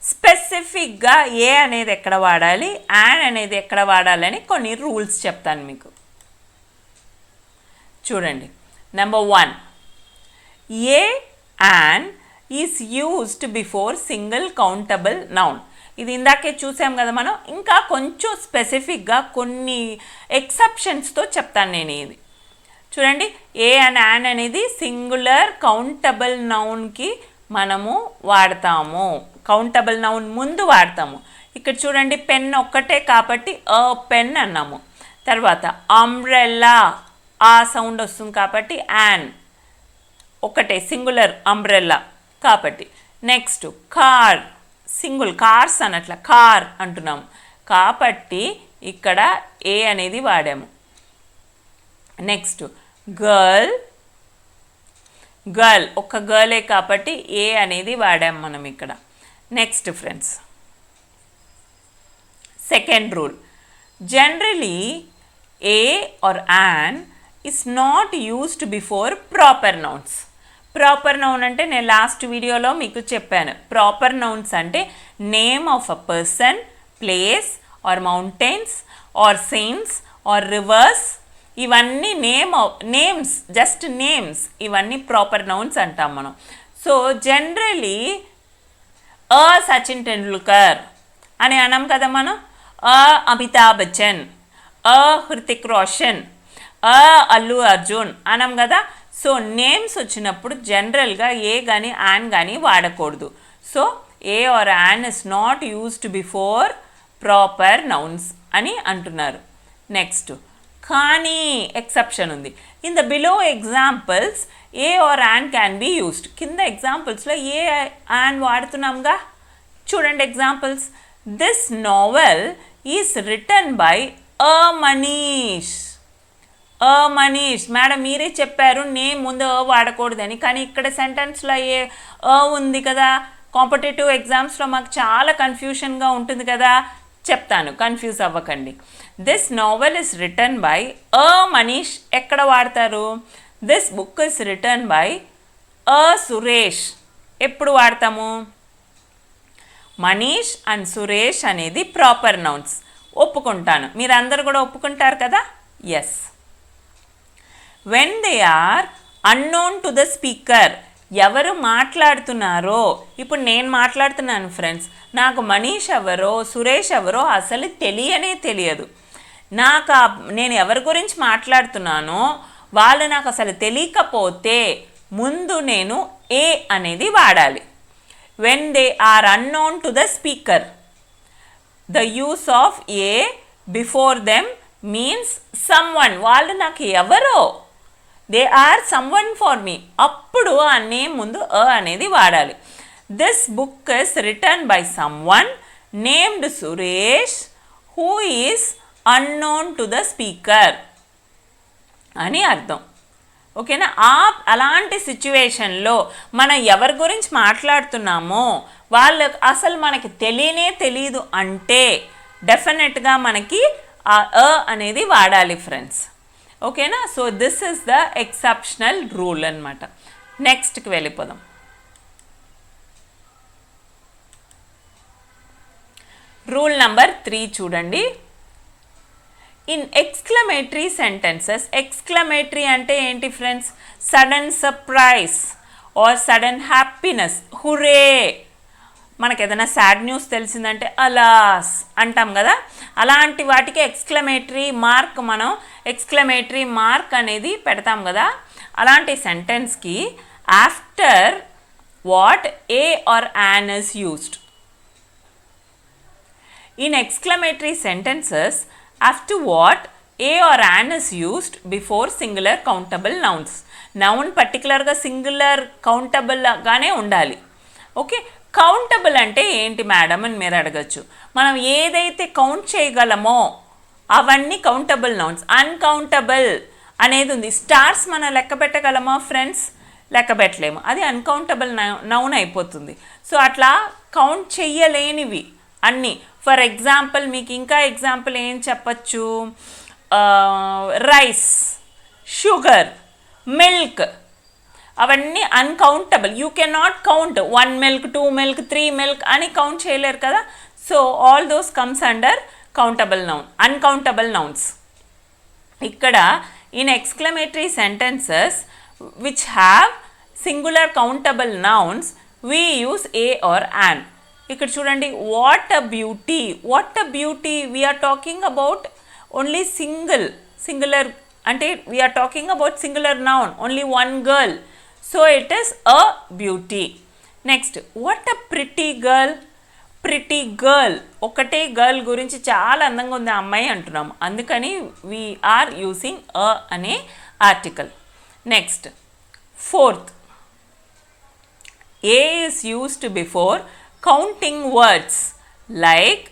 స్పెసిఫిక్గా ఏ అనేది ఎక్కడ వాడాలి, యాన్ అనేది ఎక్కడ వాడాలని కొన్ని రూల్స్ చెప్తాను మీకు. చూడండి, number 1, a an is used before single countable noun. ఇది ఇందాకే చూసాం కదా మనం, ఇంకా కొంచెం స్పెసిఫిక్గా కొన్ని ఎక్సెప్షన్స్తో చెప్తాను నేను. ఇది చూడండి, ఏ అండ్ యాన్ అనేది సింగులర్ కౌంటబుల్ నౌన్కి మనము వాడతాము, కౌంటబుల్ నౌన్ ముందు వాడతాము. ఇక్కడ చూడండి, పెన్ ఒక్కటే కాబట్టి పెన్ అన్నాము. తర్వాత అంబ్రెల్లా, ఆ సౌండ్ వస్తుంది కాబట్టి యాన్, ఒకటే సింగులర్ అంబ్రెల్లా కాబట్టి. నెక్స్ట్ కార్, సింగిల్ కార్స్ అనట్లా కార్ అంటున్నాము కాబట్టి ఇక్కడ ఏ అనేది వాడాము. నెక్స్ట్ గర్ల్, ఒక గర్లే కాబట్టి ఏ అనేది వాడాము మనం ఇక్కడ. Next friends second rule, generally a or an is not used before proper nouns. Proper noun అంటే నేను లాస్ట్ వీడియోలో మీకు చెప్పాను. ప్రాపర్ నౌన్స్ అంటే name of a person, place or mountains or సీన్స్ ఆర్ రివర్స్, ఇవన్నీ నేమ్స్, జస్ట్ నేమ్స్, ఇవన్నీ proper nouns అంటాం మనం. సో జనరలీ సచిన్ టెండూల్కర్ అని అన్నాం కదా మనం, అమితాబ్ బచ్చన్, హృతిక్ రోషన్, అల్లు అర్జున్ అన్నాం కదా. సో నేమ్స్ వచ్చినప్పుడు జనరల్గా ఏ కానీ యాన్ కానీ వాడకూడదు. So a or an is not used before proper nouns అని అంటున్నారు. నెక్స్ట్ కానీ ఎక్సెప్షన్ ఉంది. In the below examples a or an can be used. కింద ఎగ్జాంపుల్స్లో ఏ యాన్ వాడుతున్నాంగా, చూడండి examples. This novel is written by Manish. Manish madam మీరే చెప్పారు నేమ్ ముందు వాడకూడదని, కానీ ఇక్కడ సెంటెన్స్లో ఉంది కదా. కాంపిటేటివ్ ఎగ్జామ్స్లో మాకు చాలా కన్ఫ్యూషన్గా ఉంటుంది కదా, చెప్తాను, కన్ఫ్యూజ్ అవ్వకండి. This novel is written by Manish ఎక్కడ వాడతారు? This book is written by Suresh ఎప్పుడు వాడతాము? మనీష్ అండ్ సురేష్ అనేది ప్రాపర్ నౌన్స్, ఒప్పుకుంటాను. మీరందరూ కూడా ఒప్పుకుంటారు కదా. Yes. When they are unknown to the speaker, ఎవరు మాట్లాడుతున్నారో, ఇప్పుడు నేను మాట్లాడుతున్నాను ఫ్రెండ్స్, నాకు మనీష్ ఎవరో సురేష్ ఎవరో అసలు తెలియదు. నేను ఎవరి గురించి మాట్లాడుతున్నానో వాళ్ళు నాకు అసలు తెలియకపోతే ముందు నేను ఏ అనేది వాడాలి. When they are unknown to the speaker, the use of a before them means someone, వాళ్ళు నాకు ఎవరో, they are someone for me, అప్పుడు ఆ నేమ్ ముందు అనేది వాడాలి. This book is written by someone named Suresh who is unknown to the speaker అని అర్థం. ఓకేనా? అలాంటి సిచ్యువేషన్లో మనం ఎవరి గురించి మాట్లాడుతున్నామో వాళ్ళకు అసలు మనకి తెలియదు అంటే డెఫినెట్గా మనకి ఆ అనేది వాడాలి ఫ్రెండ్స్. ఓకేనా? So this is the exceptional rule అనమాట. నెక్స్ట్కి వెళ్ళిపోదాం. రూల్ నెంబర్ 3 చూడండి. ఇన్ ఎక్స్క్లమేటరీ సెంటెన్సెస్, ఎక్స్క్లమేటరీ అంటే ఏంటి friends? Sudden surprise or sudden happiness, hurray. మనకు ఏదైనా సాడ్ న్యూస్ తెలిసిందంటే అలాస్ అంటాం కదా, అలాంటి వాటికి ఎక్స్క్లమేటరీ మార్క్, మనం ఎక్స్క్లమేటరీ మార్క్ అనేది పెడతాం కదా. అలాంటి సెంటెన్స్కి after what a or an is used. In exclamatory sentences after what a or an is used before singular countable nouns. Noun పర్టికులర్గా సింగులర్ కౌంటబుల్ గానే ఉండాలి. ఓకే, కౌంటబుల్ అంటే ఏంటి మేడం అని మీరు అడగచ్చు. మనం ఏదైతే కౌంట్ చేయగలమో అవన్నీ కౌంటబుల్ నౌన్స్. అన్కౌంటబుల్ అనేది ఉంది. స్టార్స్ మనం లెక్క పెట్టగలమా ఫ్రెండ్స్? లెక్క పెట్టలేము, అది అన్కౌంటబుల్ నౌన్ అయిపోతుంది. సో అట్లా కౌంట్ చెయ్యలేనివి అన్నీ. ఫర్ ఎగ్జాంపుల్ మీకు ఇంకా ఎగ్జాంపుల్ ఏం చెప్పచ్చు? రైస్, షుగర్, మిల్క్, అవన్నీ uncountable. You can not count 1 milk 2 milk 3 milk అని కౌంట్ చేయలేరు కదా. So all those comes under countable noun, uncountable nouns. ఇక్కడ in exclamatory sentences which have singular countable nouns we use a or an. ఇక్కడ చూడండి, what a beauty. What a beauty, we are talking about only singular అంటే we are talking about singular noun, only one girl. So it is a beauty. Next, what a pretty girl. Pretty girl, ఒకటే girl గురించి చాలా అందంగా ఉంది ఆ అమ్మాయి అంటున్నాము, అందుకని వీఆర్ యూసింగ్ అ అనే article. Next, fourth, A is used before counting words like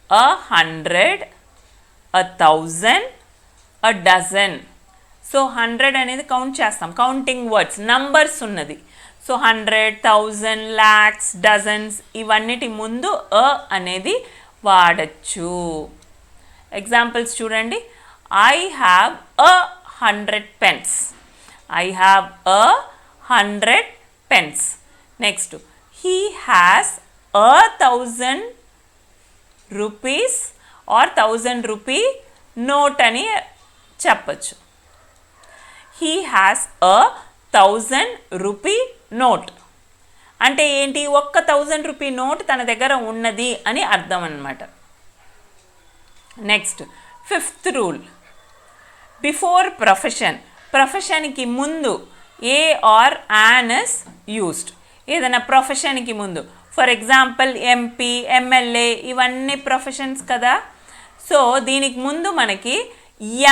100, 1000, a dozen. So 100 అనేది కౌంట్ చేస్తాం, కౌంటింగ్ వర్డ్స్, నంబర్స్ ఉన్నది. సో 100, 1000, lakhs, dozens ఇవన్నిటి ముందు అనేది వాడచ్చు. ఎగ్జాంపుల్స్ చూడండి. I have 100 pens. I have 100 pence. Next, he has 1,000 rupees or 1,000 rupee note అని చెప్పచ్చు. He has a 1,000 rupee note. అంటే ఏంటి, 1,000 రూపీ నోట్ తన దగ్గర ఉన్నది అని అర్థం అన్నమాట. Next, 5th rule, before profession, ప్రొఫెషన్కి ముందు a or an is used. ఏదైనా ప్రొఫెషన్కి ముందు, ఫర్ ఎగ్జాంపుల్ ఎంపీ, ఎమ్మెల్యే, ఇవన్నీ ప్రొఫెషన్స్ కదా. సో దీనికి ముందు మనకి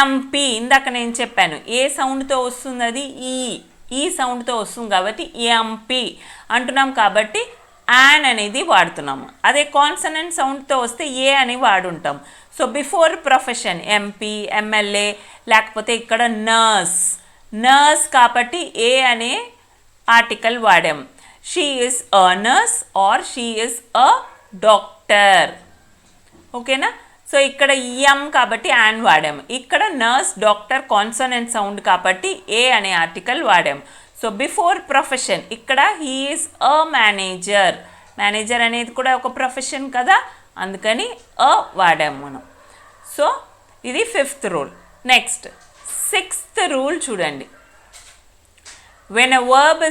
ఎంపీ, ఇందాక నేను చెప్పాను ఏ సౌండ్తో వస్తుంది, అది ఈ సౌండ్తో వస్తుంది కాబట్టి ఎంపీ అంటున్నాం, కాబట్టి యాన్ అనేది వాడుతున్నాము. అదే కాన్సనెంట్ సౌండ్తో వస్తే ఏ అని వాడుంటాం. So before profession MP, MLA, లేకపోతే ఇక్కడ నర్స్ కాబట్టి ఏ అనే ఆర్టికల్ వాడాం. She is a nurse or she is a doctor. ఓకేనా. సో ఇక్కడ ఎం కాబట్టి యాన్ వాడాము. ఇక్కడ నర్స్, డాక్టర్ కాన్సనెంట్ సౌండ్ కాబట్టి ఏ అనే ఆర్టికల్ వాడాము. సో బిఫోర్ ప్రొఫెషన్ ఇక్కడ he is a manager. Manager అనేది కూడా ఒక ప్రొఫెషన్ కదా, అందుకని అ వాడాము మనం. సో ఇది 5th rule. Next 6th rule చూడండి. when a verb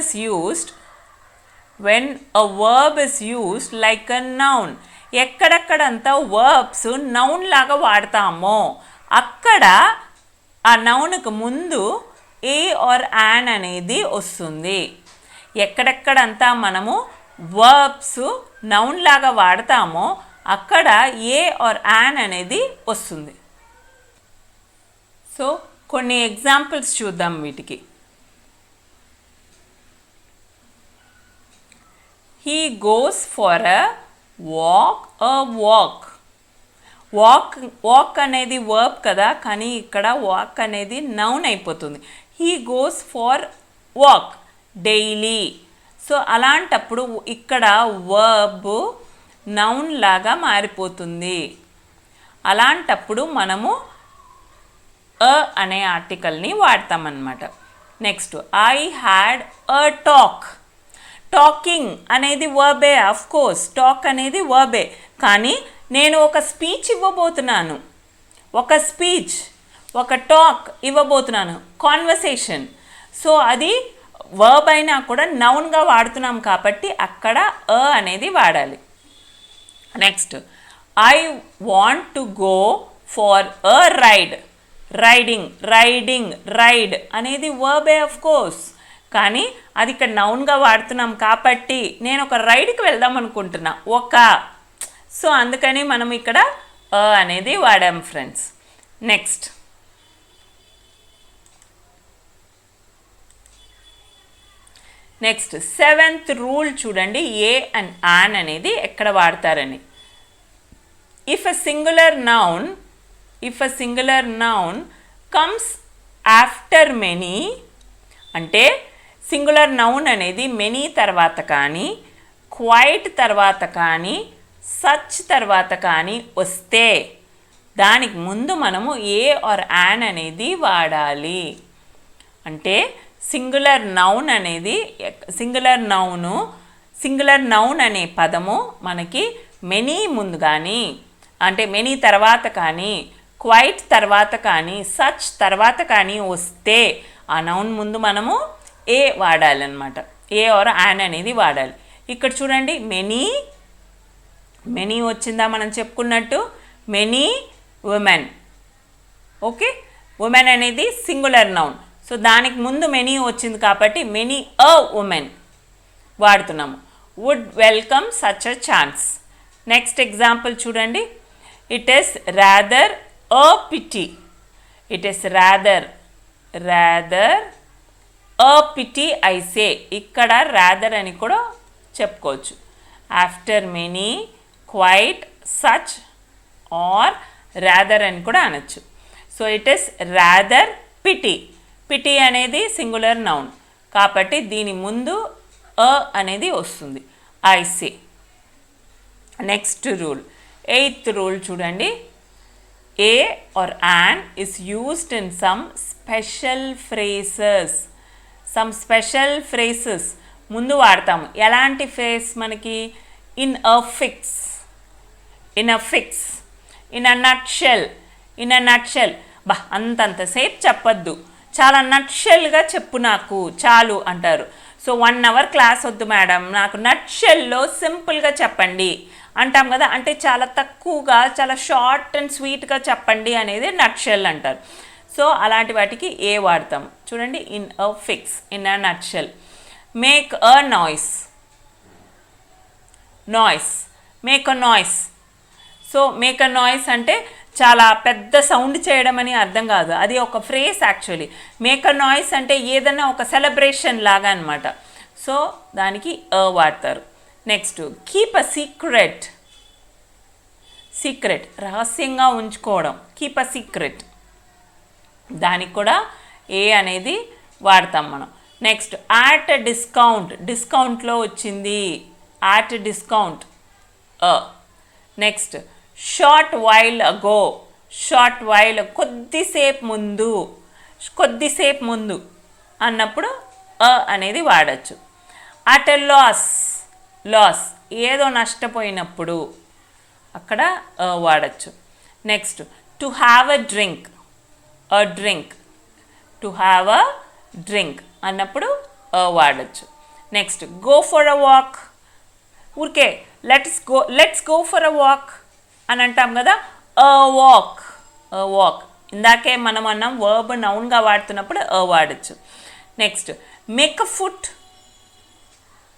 is used like a noun, ఎక్కడెక్కడంతా వర్బ్స్ నౌన్ లాగా వాడతామో అక్కడ ఆ నౌన్కు ముందు ఏ ఆర్ యాన్ అనేది వస్తుంది. ఎక్కడెక్కడంతా మనము వర్బ్స్ నౌన్ లాగా వాడతామో అక్కడ ఏ ఆర్ యాన్ అనేది వస్తుంది. సో కొన్ని ఎగ్జాంపుల్స్ చూద్దాం వీటికి. He goes for a walk అనేది వర్బ్ కదా, కానీ ఇక్కడ వాక్ అనేది నౌన్ అయిపోతుంది. He goes for walk daily. So అలాంటప్పుడు ఇక్కడ వర్బ్ నౌన్ లాగా మారిపోతుంది. అలాంటప్పుడు మనము అ అనే ఆర్టికల్ని వాడతామన్నమాట. Next, I had a talk. Talking అనేది వర్బే, ఆఫ్ కోర్స్ టాక్ అనేది వర్బే, కానీ నేను ఒక స్పీచ్ ఇవ్వబోతున్నాను, ఒక టాక్ ఇవ్వబోతున్నాను, కాన్వర్సేషన్. సో అది వర్బ్ అయినా కూడా నౌన్గా వాడుతున్నాం కాబట్టి అక్కడ అ అనేది వాడాలి. Next, I want to go for a ride. Ride అనేది వర్బే ఆఫ్ కోర్స్, కానీ అది ఇక్కడ నౌన్గా వాడుతున్నాం కాబట్టి నేను ఒక రైడ్కి వెళ్దాం అనుకుంటున్నా, సో అందుకని మనం ఇక్కడ అ అనేది వాడాం ఫ్రెండ్స్. నెక్స్ట్, 7th రూల్ చూడండి. ఏ అండ్ యాన్ అనేది ఎక్కడ వాడతారని. If a singular noun comes after many, అంటే సింగులర్ నౌన్ అనేది మెనీ తర్వాత కానీ, క్వైట్ తర్వాత కానీ, సచ్ తర్వాత కానీ వస్తే దానికి ముందు మనము ఏ ఆర్ యాన్ అనేది వాడాలి. అంటే సింగులర్ నౌన్ అనే పదము మనకి మెనీ ముందు కానీ, అంటే మెనీ తర్వాత కానీ, క్వైట్ తర్వాత కానీ, సచ్ తర్వాత కానీ వస్తే ఆ నౌన్ ముందు మనము ఏ వాడాలన్నమాట. ఏ ఆర్ యాన్ అనేది వాడాలి. ఇక్కడ చూడండి, మెనీ వచ్చిందా మనం చెప్పుకున్నట్టు, మెనీ ఉమెన్. ఓకే, ఉమెన్ అనేది సింగులర్ నౌన్, సో దానికి ముందు మెనీ వచ్చింది కాబట్టి మెనీ అ ఉమెన్ వాడుతున్నాము. Would welcome such a chance. Next example చూడండి. It is rather a pity. It is rather a pity I say. ఇక్కడ రాదర్ అని కూడా చెప్పుకోవచ్చు. After many, quite, such or rather అని కూడా అనొచ్చు. So it is rather pity అనేది singular noun కాబట్టి దీని ముందు అ అనేది వస్తుంది, I say. Next rule, 8th rule చూడండి. A or an is used in some special phrases. Some special phrases ముందు వాడతాము. ఎలాంటి ఫ్రేస్ మనకి? In a fix, in a fix, in a nutshell, in a nutshell. అంతంతసేపు చెప్పద్దు, చాలా నట్షెల్గా చెప్పు నాకు చాలు అంటారు. సో 1 hour క్లాస్ వద్దు మేడం, నాకు నట్షెల్లో సింపుల్గా చెప్పండి అంటాం కదా, అంటే చాలా తక్కువగా చాలా షార్ట్ అండ్ స్వీట్గా చెప్పండి అనేది నట్షెల్ అంటారు. సో అలాంటి వాటికి ఏ వాడతాం చూడండి. In a fix, in a nutshell. Make a noise, noise, make a noise. So make a noise అంటే చాలా పెద్ద సౌండ్ చేయడం అని అర్థం కాదు, అది ఒక phrase actually. Make a noise అంటే ఏదైనా ఒక సెలబ్రేషన్ లాగా అనమాట. సో దానికి వాడతారు. Next keep a secret, secret రహస్యంగా ఉంచుకోవడం, కీప్ అ సీక్రెట్, దానికి కూడా ఏ అనేది వాడతాం మనం. నెక్స్ట్ యాట్ అ డిస్కౌంట్, డిస్కౌంట్లో వచ్చింది, at discount. Next short while అగో, షార్ట్ వైల్ కొద్దిసేపు ముందు, కొద్దిసేపు ముందు అన్నప్పుడు అనేది వాడచ్చు. అట్ ఎ లాస్, లాస్ ఏదో నష్టపోయినప్పుడు అక్కడ వాడచ్చు. Next to have a drink, a drink, to have a drink అన్నప్పుడు వాడచ్చు. Next go for a walk, ఊరికే let's go for a walk అని అంటాం కదా, అ వాక్, అ వాక్. ఇందాకే మనం అన్నాం వర్బ్ నౌన్గా వాడుతున్నప్పుడు వాడచ్చు. Next make a foot,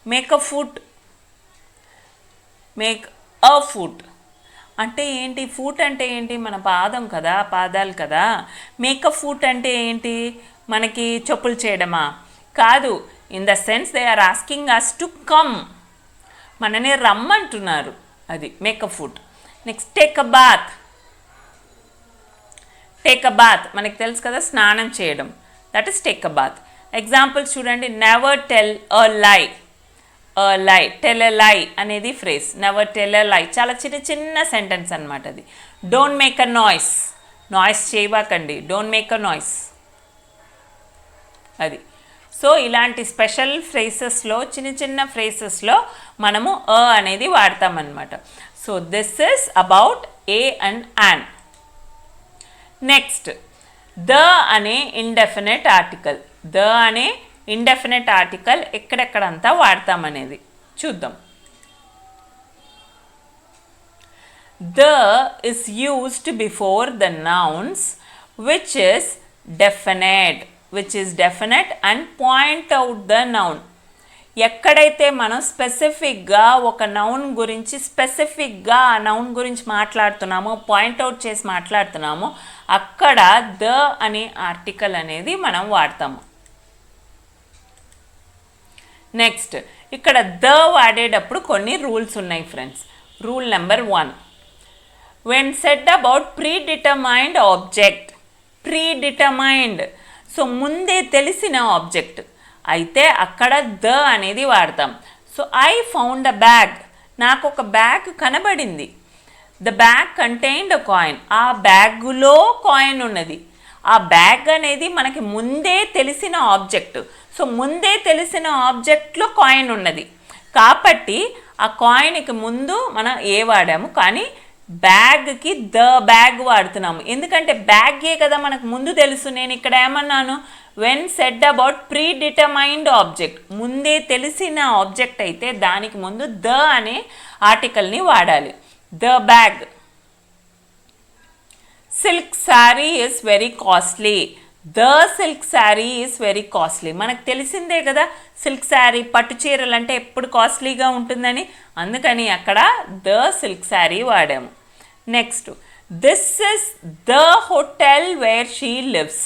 make a foot, make a foot అంటే ఏంటి? ఫుట్ అంటే ఏంటి? మన పాదం కదా, పాదాలు కదా. మేక్ అ ఫుట్ అంటే ఏంటి? మనకి చెప్పులు చేయడమా? కాదు. In the sense they are asking us to come, మనని రమ్మంటున్నారు, అది make a foot. Next take a bath, take a bath మనకి తెలుసు కదా, స్నానం చేయడం, that is take a bath. Examples చూడండి. Never tell a lie, a లై, టెల్ ఎ లై అనేది ఫ్రేజ్. నెవర్ టెల్ ఎ లై చాలా చిన్న చిన్న సెంటెన్స్ అనమాట అది. Don't make a noise, noise చేయబాకండి, డోంట్ మేక్ అ నాయిస్, అది. సో ఇలాంటి స్పెషల్ ఫ్రేసెస్లో, చిన్న చిన్న ఫ్రేసెస్లో మనము అనేది వాడతామన్నమాట. So this is about a and an. Next the అనే ఇండెఫినెట్ ఆర్టికల్, ద అనే ఇండెఫినెట్ ఆర్టికల్ ఎక్కడెక్కడంతా వాడతామనేది చూద్దాం. The is used before the nouns which is definite, which is definite and point out the noun. ఎక్కడైతే మనం స్పెసిఫిక్గా ఒక noun గురించి, స్పెసిఫిక్గా ఆ నౌన్ గురించి మాట్లాడుతున్నామో, పాయింట్అవుట్ చేసి మాట్లాడుతున్నామో అక్కడ ద అనే ఆర్టికల్ అనేది మనం వాడతాము. నెక్స్ట్ ఇక్కడ ద వాడేటప్పుడు కొన్ని రూల్స్ ఉన్నాయి friends. Rule number 1, when said about predetermined object, predetermined so ముందే తెలిసిన ఆబ్జెక్ట్ అయితే అక్కడ ద అనేది వాడతాం. So I found a bag, నాకు ఒక బ్యాగ్ కనబడింది. The bag contained a coin, ఆ బ్యాగులో కాయిన్ ఉన్నది. ఆ బ్యాగ్ అనేది మనకి ముందే తెలిసిన ఆబ్జెక్ట్. సో ముందే తెలిసిన ఆబ్జెక్ట్లో కాయిన్ ఉన్నది కాబట్టి ఆ కాయిన్కి ముందు మనం ఏ వాడాము, కానీ బ్యాగ్కి ద బ్యాగ్ వాడుతున్నాము. ఎందుకంటే బ్యాగే కదా మనకు ముందు తెలుసు. నేను ఇక్కడ ఏమన్నాను, when said about predetermined object, ముందే తెలిసిన ఆబ్జెక్ట్ అయితే దానికి ముందు ద అనే ఆర్టికల్ని వాడాలి. The bag. Silk sari is very costly, the silk sari is very costly. మనకు తెలిసిందే కదా సిల్క్ శారీ, పట్టు చీరలు అంటే ఎప్పుడు కాస్ట్లీగా ఉంటుందని, అందుకని అక్కడ ద సిల్క్ శారీ వాడాము. Next this is the hotel where she lives,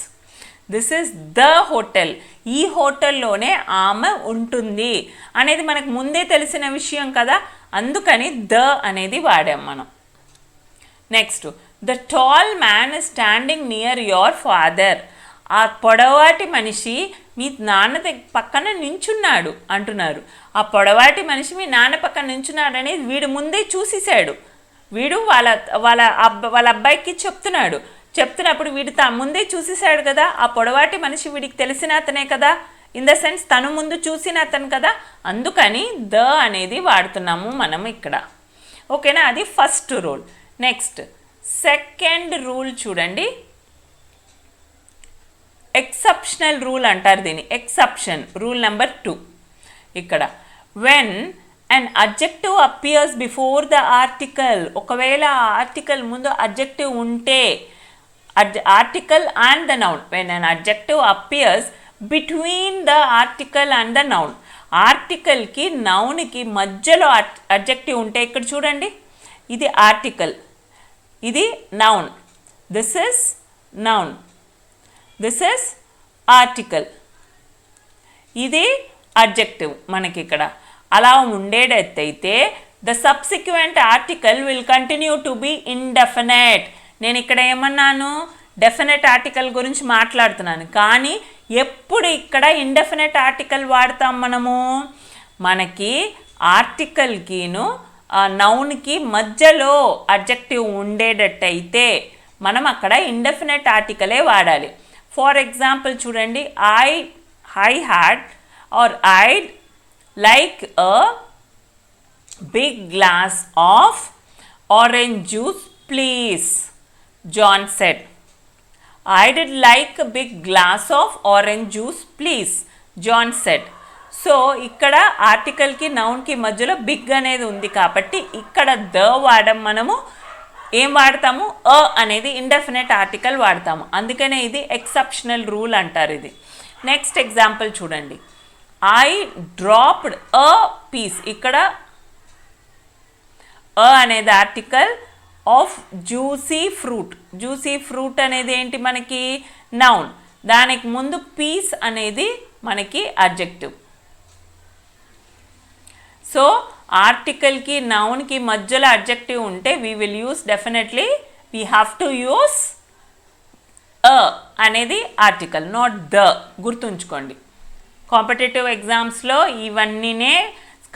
this is the hotel, ఈ హోటల్లోనే ఆమె ఉంటుంది అనేది మనకు ముందే తెలిసిన విషయం కదా, అందుకని ద అనేది వాడాం మనం. Next the tall man is standing near your father, ఆ పొడవాటి మనిషి మీ నాన్న పక్కన నించున్నాడు అంటున్నారు. ఆ పొడవాటి మనిషి మీ నాన్న పక్కన నించున్నాడు అనేది వీడు ముందే చూసేసాడు. వీడు వాళ్ళ అబ్బాయికి చెప్తున్నప్పుడు వీడు ముందే చూసేసాడు కదా, ఆ పొడవాటి మనిషి వీడికి తెలిసిన అతనే కదా. ఇన్ ద సెన్స్ తను ముందు చూసిన అతను కదా, అందుకని ద అనేది వాడుతున్నాము మనం ఇక్కడ. ఓకేనా, అది first rule. Next second rule చూడండి, ఎక్సెప్షనల్ రూల్ అంటారు దీన్ని. Exception rule number 2. ఇక్కడ when an adjective appears before the article, ఒకవేళ ఆర్టికల్ ముందు అడ్జెక్టివ్ ఉంటే, article and the noun, when an adjective appears between the article and the noun, ఆర్టికల్కి నౌన్కి మధ్యలో అడ్జెక్టివ్ ఉంటే, ఇక్కడ చూడండి ఇది ఆర్టికల్, ఇది noun, this is noun, this is article, ఇది అడ్జెక్టివ్ మనకి ఇక్కడ. అలా ఉండేటట్టయితే the subsequent article will continue to be indefinite. నేను ఇక్కడ ఏమన్నాను, డెఫినెట్ ఆర్టికల్ గురించి మాట్లాడుతున్నాను, కానీ ఎప్పుడు ఇక్కడ ఇండెఫినెట్ ఆర్టికల్ వాడతాం మనము, మనకి ఆర్టికల్కిను నౌన్కి మధ్యలో అడ్జెక్టివ్ ఉండేటట్టయితే మనం అక్కడ ఇండెఫినెట్ ఆర్టికలే వాడాలి. ఫర్ ఎగ్జాంపుల్ చూడండి, I had or I'd like a big glass of orange juice please, John said. I did like a big glass of orange juice please, John said. So ఇక్కడ ఆర్టికల్కి నౌన్కి మధ్యలో big అనేది ఉంది కాబట్టి ఇక్కడ ద వాడడం, మనము ఏం వాడతాము, అనేది ఇండెఫినెట్ ఆర్టికల్ వాడతాము, అందుకనే ఇది ఎక్సెప్షనల్ రూల్ అంటారు ఇది. నెక్స్ట్ ఎగ్జాంపుల్ చూడండి, I dropped a piece, ఇక్కడ అనేది article of juicy fruit. Juicy fruit అనేది ఏంటి మనకి, నౌన్, దానికి ముందు పీస్ అనేది మనకి అడ్జెక్టివ్. సో ఆర్టికల్కి నౌన్కి మధ్యలో అడ్జెక్టివ్ ఉంటే we will use, definitely we have to use అనేది ఆర్టికల్, నాట్ ద, గుర్తుంచుకోండి. కాంపిటేటివ్ ఎగ్జామ్స్లో ఇవన్నీనే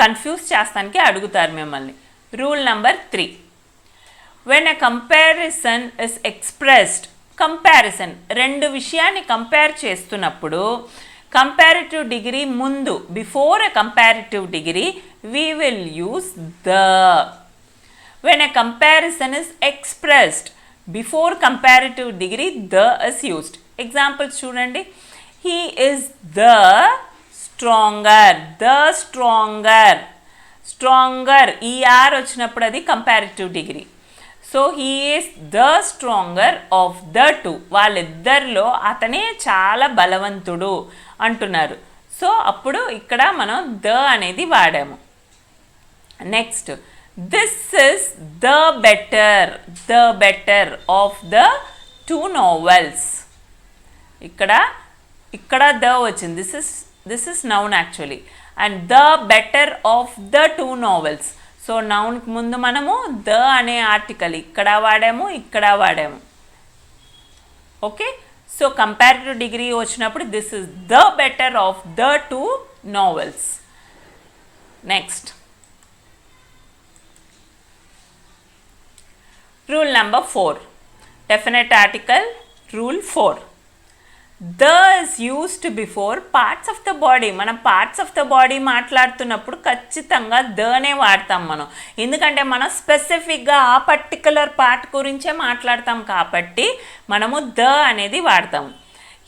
కన్ఫ్యూజ్ చేస్తానికి అడుగుతారు మిమ్మల్ని. Rule number 3, when a comparison is expressed. Comparison, రెండు విషయాన్ని కంపేర్ చేస్తున్నప్పుడు కంపారిటివ్ డిగ్రీ ముందు, before a comparative degree we will use the. When a comparison is expressed before comparative degree the is used. Examples చూడండి, he is the stronger, the stronger, stronger, er వచ్చినప్పుడు అది comparative degree. So he is the stronger of the two, వాళ్ళిద్దరిలో అతనే చాలా బలవంతుడు అంటున్నారు. So అప్పుడు ఇక్కడ మనం ద అనేది వాడాము. Next, this is the better of the 2 novels. ఇక్కడ ద వచ్చింది, this is noun actually, and the better of the 2 novels. So నౌన్కి ముందు మనము ద అనే ఆర్టికల్ ఇక్కడ వాడాము, ఇక్కడ వాడాము. ఓకే, సో కంపారిటివ్ డిగ్రీ వచ్చినప్పుడు this is the better of the 2 novels. Next rule number 4, definite article rule 4. The is used before parts of the body. మనం పార్ట్స్ ఆఫ్ ద బాడీ మాట్లాడుతున్నప్పుడు ఖచ్చితంగా దనే వాడతాం మనం, ఎందుకంటే మనం స్పెసిఫిక్గా ఆ పర్టికులర్ పార్ట్ గురించే మాట్లాడతాం కాబట్టి మనము ద అనేది వాడతాం.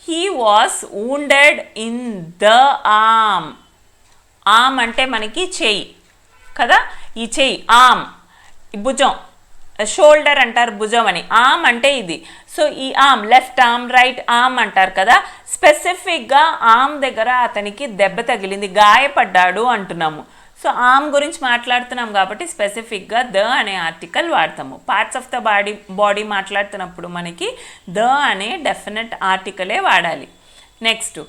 He was wounded in the arm. Arm అంటే మనకి చెయ్యి కదా, ఈ చెయ్యి ఆర్మ్, భుజం, షోల్డర్ అంటారు భుజం అని, ఆర్మ్ అంటే ఇది. సో ఈ arm, left arm, right arm అంటారు కదా, స్పెసిఫిక్గా ఆర్మ్ దగ్గర అతనికి దెబ్బ తగిలింది, గాయపడ్డాడు అంటున్నాము. సో ఆర్మ్ గురించి మాట్లాడుతున్నాం కాబట్టి స్పెసిఫిక్గా ద అనే ఆర్టికల్ వాడతాము. పార్ట్స్ ఆఫ్ ద బాడీ మాట్లాడుతున్నప్పుడు మనకి ద అనే డెఫినెట్ ఆర్టికలే వాడాలి. Next,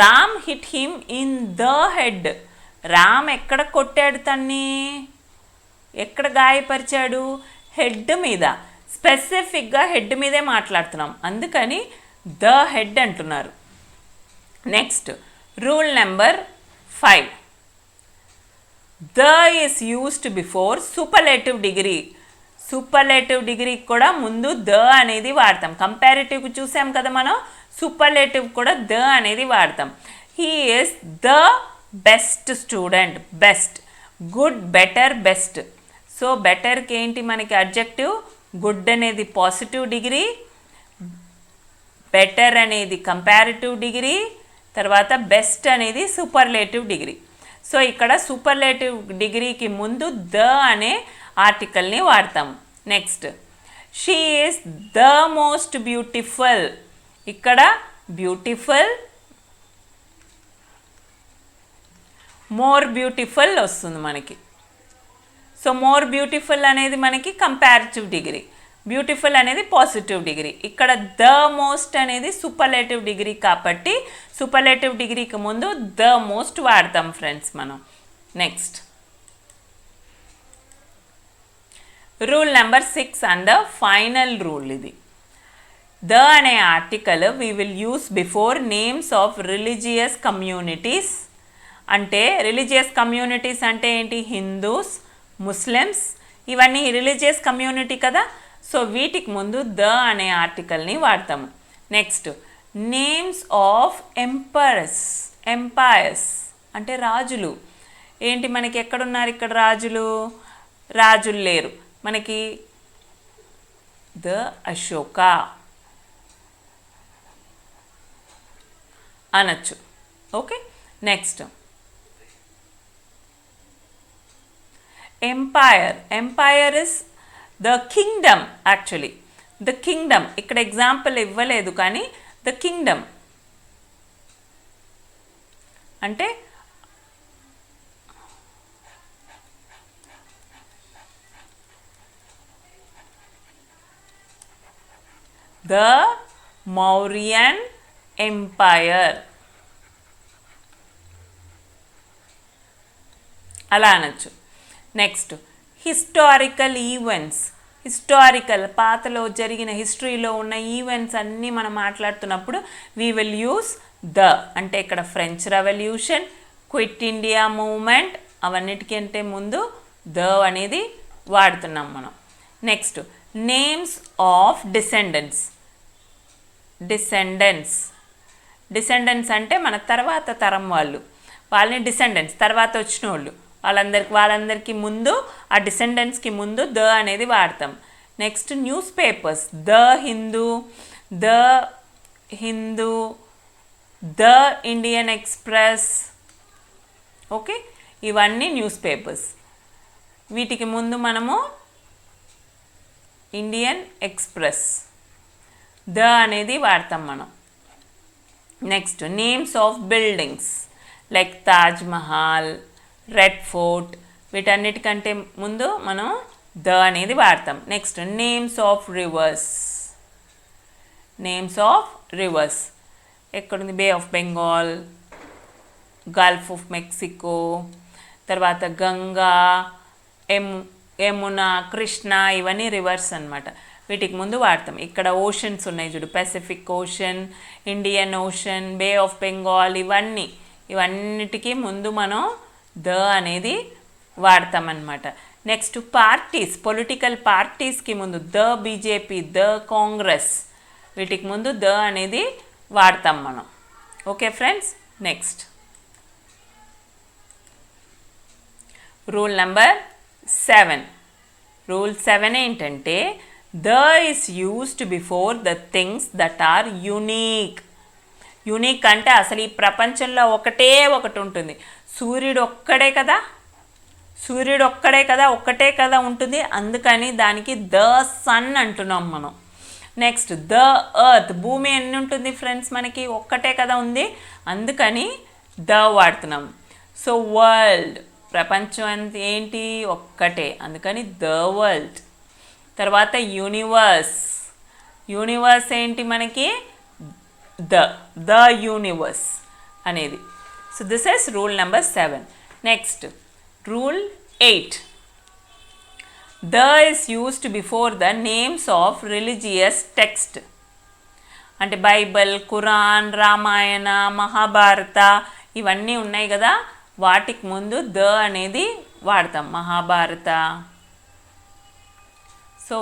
Ram hit him in the head. Ram ఎక్కడ కొట్టాడు తన్ని, ఎక్కడ గాయపరిచాడు, హెడ్ మీద, స్పెసిఫిక్గా హెడ్ మీదే మాట్లాడుతున్నాం, అందుకని ద హెడ్ అంటున్నారు. Next rule number 5, the is used before superlative degree. Superlative డిగ్రీకి కూడా ముందు ద అనేది వాడతాం. కంపారిటివ్కి చూసాం కదా మనం, సూపర్లేటివ్ కూడా ద అనేది వాడతాం. He is the best student. Best, good, better, best. So బెటర్కి ఏంటి మనకి అడ్జెక్టివ్, గుడ్ అనేది పాజిటివ్ డిగ్రీ, బెటర్ అనేది కంపారిటివ్ డిగ్రీ, తర్వాత బెస్ట్ అనేది సూపర్లేటివ్ డిగ్రీ. సో ఇక్కడ సూపర్లేటివ్ డిగ్రీకి ముందు ద అనే ఆర్టికల్ని వాడతాం. Next, she is the most beautiful. ఇక్కడ బ్యూటిఫుల్, మోర్ బ్యూటిఫుల్ వస్తుంది మనకి. సో మోర్ బ్యూటిఫుల్ అనేది మనకి కంపారిటివ్ డిగ్రీ, బ్యూటిఫుల్ అనేది పాజిటివ్ డిగ్రీ. ఇక్కడ ద మోస్ట్ అనేది సూపర్లేటివ్ డిగ్రీ కాబట్టి సూపర్లేటివ్ డిగ్రీకి ముందు ద మోస్ట్ వాడతాం ఫ్రెండ్స్ మనం. Next, rule number 6 and the final rule. ఇది ద అనే article we will use before names of religious communities. అంటే రిలీజియస్ కమ్యూనిటీస్ అంటే ఏంటి, హిందూస్, ముస్లిమ్స్, ఇవన్నీ రిలీజియస్ కమ్యూనిటీ కదా. సో వీటికి ముందు ద అనే ఆర్టికల్ని వాడతాము. నెక్స్ట్, నేమ్స్ ఆఫ్ ఎంపైర్స్ అంటే రాజులు. ఏంటి మనకి ఎక్కడున్నారు ఇక్కడ రాజులు? రాజులు లేరు మనకి. ద అశోక అనొచ్చు. Okay, next, empire is the kingdom. Actually the kingdom, ఇక్కడ ఎగ్జాంపుల్ ఇవ్వలేదు కానీ ద కింగ్డమ్ అంటే ద మౌర్యన్ ఎంపైర్ అలా అనొచ్చు. Next, historical events. హిస్టారికల్, పాతలో జరిగిన హిస్టరీలో ఉన్న ఈవెంట్స్ అన్నీ మనం మాట్లాడుతున్నప్పుడు వీ విల్ యూస్ ద. అంటే ఇక్కడ French revolution, quit India movement, అవన్నిటికంటే ముందు ద అనేది వాడుతున్నాం మనం. Next, names of descendants. Descendants అంటే మన తర్వాత తరం వాళ్ళు, వాళ్ళని డిసెండెంట్స్, తర్వాత వచ్చిన వాళ్ళు, వాళ్ళందరికీ ముందు ఆ డిసెండెంట్స్కి ముందు ద అనేది వాడతాం. Next, news papers. The Hindu, the Indian Express. Okay, ఇవన్నీ న్యూస్ పేపర్స్. వీటికి ముందు మనము ఇండియన్ ఎక్స్ప్రెస్, ద అనేది వాడతాం మనం. Next, names of buildings like Taj Mahal, Red Fort, వీటన్నిటికంటే ముందు మనం ద అనేది వాడతాం. Next, names of rivers. ఎక్కడుంది? Bay of Bengal, Gulf of Mexico, తర్వాత గంగా, యమున, కృష్ణ, ఇవన్నీ రివర్స్ అన్నమాట. వీటికి ముందు వాడతాం. ఇక్కడ ఓషన్స్ ఉన్నాయి చూడు, Pacific Ocean, Indian Ocean, Bay of Bengal, ఇవన్నిటికీ ముందు మనం ద అనేది వాడతామన్నమాట. Next, parties. పొలిటికల్ పార్టీస్కి ముందు ద బీజేపీ, ద కాంగ్రెస్, వీటికి ముందు ద అనేది వాడతాం మనం. Okay friends, next rule number 7. Rule 7 ఏంటంటే the is used before the things that are unique. Unique అంటే అసలు ఈ ప్రపంచంలో ఒకటే ఒకటి ఉంటుంది. సూర్యుడు ఒక్కటే కదా, ఒక్కటే కదా ఉంటుంది. అందుకని దానికి ద సన్ అంటున్నాం మనం. Next, the earth. భూమి ఎన్ని ఉంటుంది ఫ్రెండ్స్? మనకి ఒక్కటే కదా ఉంది, అందుకని ద వాడుతున్నాం. సో వరల్డ్, ప్రపంచం అంత ఏంటి? ఒక్కటే, అందుకని ద వరల్డ్. తర్వాత యూనివర్స్ ఏంటి మనకి? ద యూనివర్స్ అనేది. So this is rule number 7. Next, rule 8. The is used before the names of religious text. అంటే బైబిల్, ఖురాన్, రామాయణ, మహాభారత, ఇవన్నీ ఉన్నాయి కదా, వాటికి ముందు ద అనేది వాడతాం. మహాభారత. సో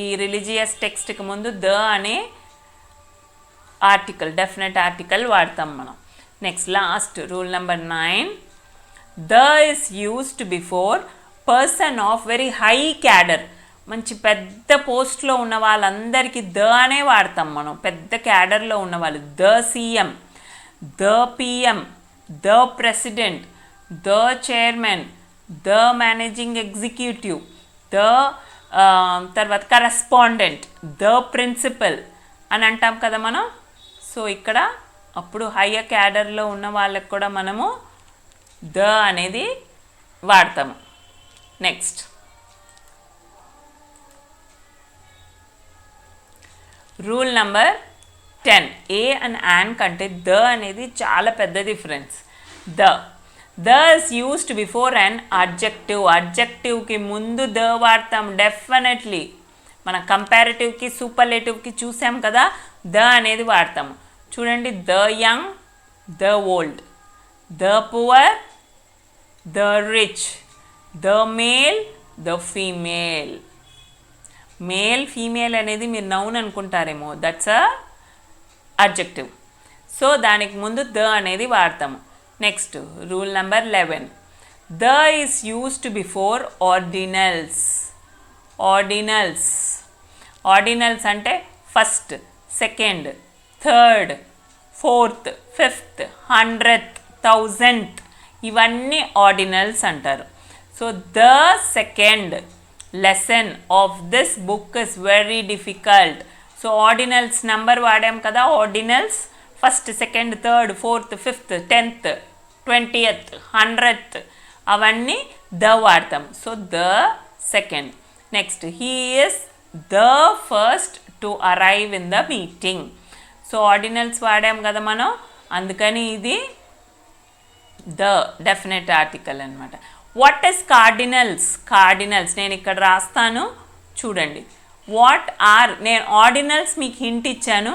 ఈ రిలీజియస్ టెక్స్ట్కి ముందు ద అనే ఆర్టికల్, డెఫినెట్ ఆర్టికల్ వాడతాం మనం. Next last rule number 9. The is used before person of very high cadre. మంచి పెద్ద పోస్ట్లో ఉన్న వాళ్ళందరికీ ద అనే వాడతాం మనం. పెద్ద క్యాడర్లో ఉన్న వాళ్ళు the CM, the PM, the president, the chairman, the managing executive, the తర్వాత కరెస్పాండెంట్, ద ప్రిన్సిపల్ అని అంటాం కదా మనం. సో ఇక్కడ అప్పుడు హయ్యర్ క్యాడర్లో ఉన్న వాళ్ళకి కూడా మనము ద అనేది వాడతాము. Next rule number 10. A and an కంటే ద అనేది చాలా పెద్ద difference. The is used before an adjective. అడ్జెక్టివ్కి ముందు ద వాడతాం డెఫినెట్లీ. మన కంపారిటివ్కి సూపర్లేటివ్కి చూసాం కదా, ద అనేది వాడతాము. చూడండి, the young, the old, the poor, the rich, the male, the female. Male female అనేది మీరు నౌన్ అనుకుంటారేమో, దట్స్ అ అడ్జెక్టివ్. సో దానికి ముందు ద అనేది వాడతాము. Next rule number 11. The is used before ordinals. Ordinals అంటే first, second, third, fourth, fifth, 100th, 1000th ఇవన్నీ ordinals అంటారు. So the second lesson of this book is very difficult. So ordinals number వాడాం కదా, ordinals first, second, third, fourth, fifth, 10th, 20th, 100th అవన్నీ the వాడతాం. So the second. Next he is the first to arrive in the meeting. So ordinals వాడాం కదా మనం, అందుకని ఇది the definite article అనమాట. వాట్ ఈస్ కార్డినల్స్ నేను ఇక్కడ రాస్తాను చూడండి. వాట్ ఆర్, నేను ఆర్డినల్స్ మీకు హింట్ ఇచ్చాను.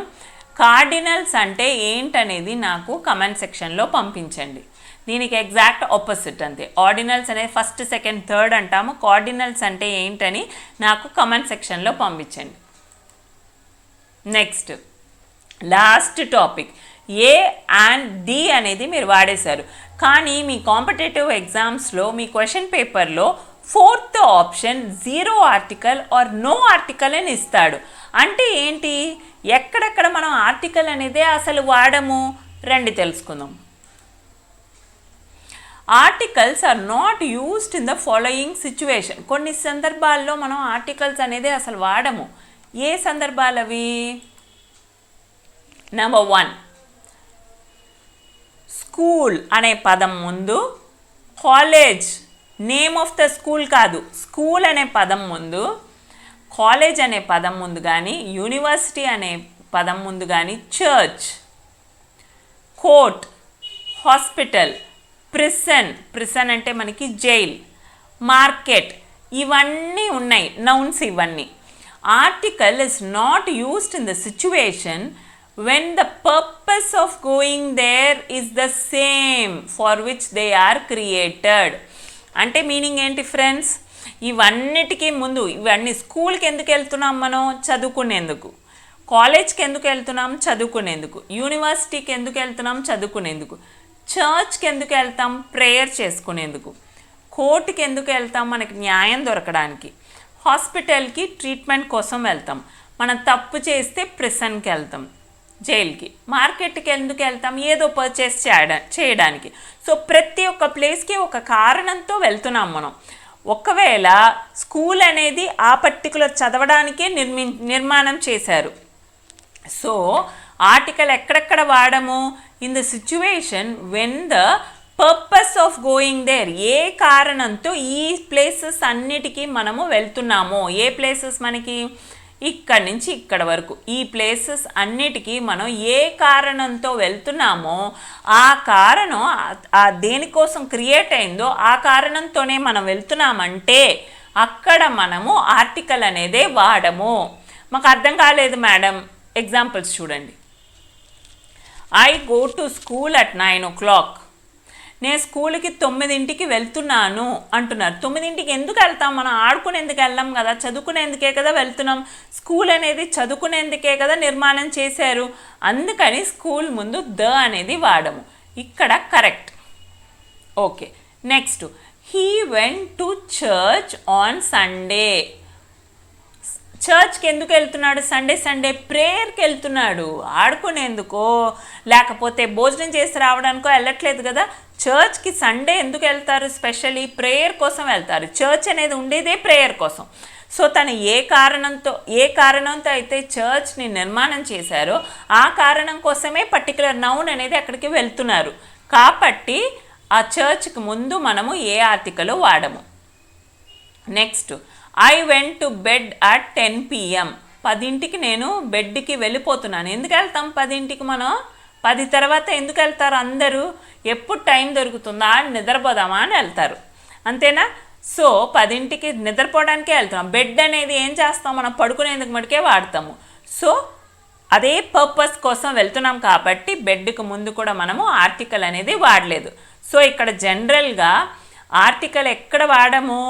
కార్డినల్స్ అంటే ఏంటనేది నాకు కమెంట్ సెక్షన్లో పంపించండి. దీనికి ఎగ్జాక్ట్ ఆపోజిట్ అంతే. ఆర్డినల్స్ అనేది ఫస్ట్, సెకండ్, థర్డ్ అంటాము. కార్డినల్స్ అంటే ఏంటని నాకు కమెంట్ సెక్షన్లో పంపించండి. Next last topic, a and the అనేది మీరు వాడేశారు. కానీ మీ కాంపిటేటివ్ ఎగ్జామ్స్లో మీ క్వశ్చన్ పేపర్లో 4th option 0 article or no article అని ఇస్తాడు. అంటే ఏంటి, ఎక్కడెక్కడ మనం ఆర్టికల్ అనేదే అసలు వాడము రండి తెలుసుకుందాం. Articles are not used in the following situation. కొన్ని సందర్భాల్లో మనం ఆర్టికల్స్ అనేది అసలు వాడము. ఏ సందర్భాలు అవి? నెంబర్ 1, స్కూల్ అనే పదం ముందు, college name of the school కాదు, స్కూల్ అనే పదం ముందు, కాలేజ్ అనే పదం ముందు కానీ, యూనివర్సిటీ అనే పదం ముందు కానీ, చర్చ్, కోర్ట్, హాస్పిటల్, ప్రిసన్ అంటే మనకి జైల్, మార్కెట్ ఇవన్నీ ఉన్నాయి నౌన్స్. ఇవన్నీ article is not used in the situation when the purpose of going there is the same for which they are created. అంటే మీనింగ్ ఏంటి ఫ్రెండ్స్, ఇవన్నిటికీ ముందు ఇవన్నీ స్కూల్కి ఎందుకు వెళ్తున్నాం మనం? చదువుకునేందుకు. కాలేజ్కి ఎందుకు వెళ్తున్నాం? చదువుకునేందుకు. యూనివర్సిటీకి ఎందుకు వెళ్తున్నాం? చదువుకునేందుకు. చర్చ్కి ఎందుకు వెళ్తాం? ప్రేయర్ చేసుకునేందుకు. కోర్టుకి ఎందుకు వెళ్తాం? మనకి న్యాయం దొరకడానికి. హాస్పిటల్కి ట్రీట్మెంట్ కోసం వెళ్తాం. మనం తప్పు చేస్తే ప్రిసన్కి వెళ్తాం, జైలుకి. మార్కెట్కి ఎందుకు వెళ్తాం? ఏదో పర్చేస్ చేయడానికి. సో ప్రతి ఒక్క ప్లేస్కి ఒక కారణంతో వెళ్తున్నాం మనం. ఒకవేళ స్కూల్ అనేది ఆ పర్టికులర్ చదవడానికే నిర్మాణం చేశారు. సో ఆర్టికల్ ఎక్కడెక్కడ వాడము? In the situation when the purpose of going there, ఏ కారణంతో ఈ ప్లేసెస్ అన్నిటికీ మనము వెళ్తున్నామో. ఏ ప్లేసెస్ మనకి? ఇక్కడి నుంచి ఇక్కడ వరకు ఈ ప్లేసెస్ అన్నిటికీ మనం ఏ కారణంతో వెళ్తున్నామో ఆ కారణం దేనికోసం క్రియేట్ అయిందో ఆ కారణంతోనే మనం వెళ్తున్నామంటే అక్కడ మనము ఆర్టికల్ అనేదే వాడము. మాకు అర్థం కాలేదు మేడం, ఎగ్జాంపుల్స్ చూడండి. I go to school at 9 o'clock. నేను స్కూల్కి 9ంటికి వెళ్తున్నాను అంటున్నారు. 9ంటికి ఎందుకు వెళ్తాం? మనం ఆడుకునేందుకు వెళ్ళాం కదా, చదువుకునేందుకే కదా వెళ్తున్నాం. స్కూల్ అనేది చదువుకునేందుకే కదా నిర్మాణం చేశారు. అందుకని స్కూల్ ముందు ద అనేది వాడము. ఇక్కడ correct. Okay, next he went to church on Sunday. చర్చ్కి ఎందుకు వెళ్తున్నాడు? సండే ప్రేయర్కి వెళ్తున్నాడు. ఆడుకునేందుకో లేకపోతే భోజనం చేసి రావడానికో వెళ్ళట్లేదు కదా. చర్చ్కి సండే ఎందుకు వెళ్తారు? స్పెషల్లీ ప్రేయర్ కోసం వెళ్తారు. చర్చ్ అనేది ఉండేదే ప్రేయర్ కోసం. సో తను ఏ కారణంతో అయితే చర్చ్ని నిర్మాణం చేశారో ఆ కారణం కోసమే పర్టికులర్ నౌన్ అనేది అక్కడికి వెళ్తున్నారు. కాబట్టి ఆ చర్చ్కి ముందు మనము ఏ ఆర్టికల్ వాడము. Next I went to bed at 10 PM. 10ంటికి నేను బెడ్కి వెళ్ళిపోతున్నాను. ఎందుకు వెళ్తాం 10ంటికి? మనం 10 తర్వాత ఎందుకు వెళ్తారు అందరూ? ఎప్పుడు టైం దొరుకుతుందా నిద్రపోదామా అని వెళ్తారు, అంతేనా? సో 10ంటికి నిద్రపోవడానికే వెళ్తాం. బెడ్ అనేది ఏం చేస్తాం? మనం పడుకునేందుకు మటుకే వాడతాము. సో అదే పర్పస్ కోసం వెళ్తున్నాం కాబట్టి బెడ్కి ముందు కూడా మనము ఆర్టికల్ అనేది వాడలేదు. సో ఇక్కడ జనరల్గా ఆర్టికల్ ఎక్కడ వాడము?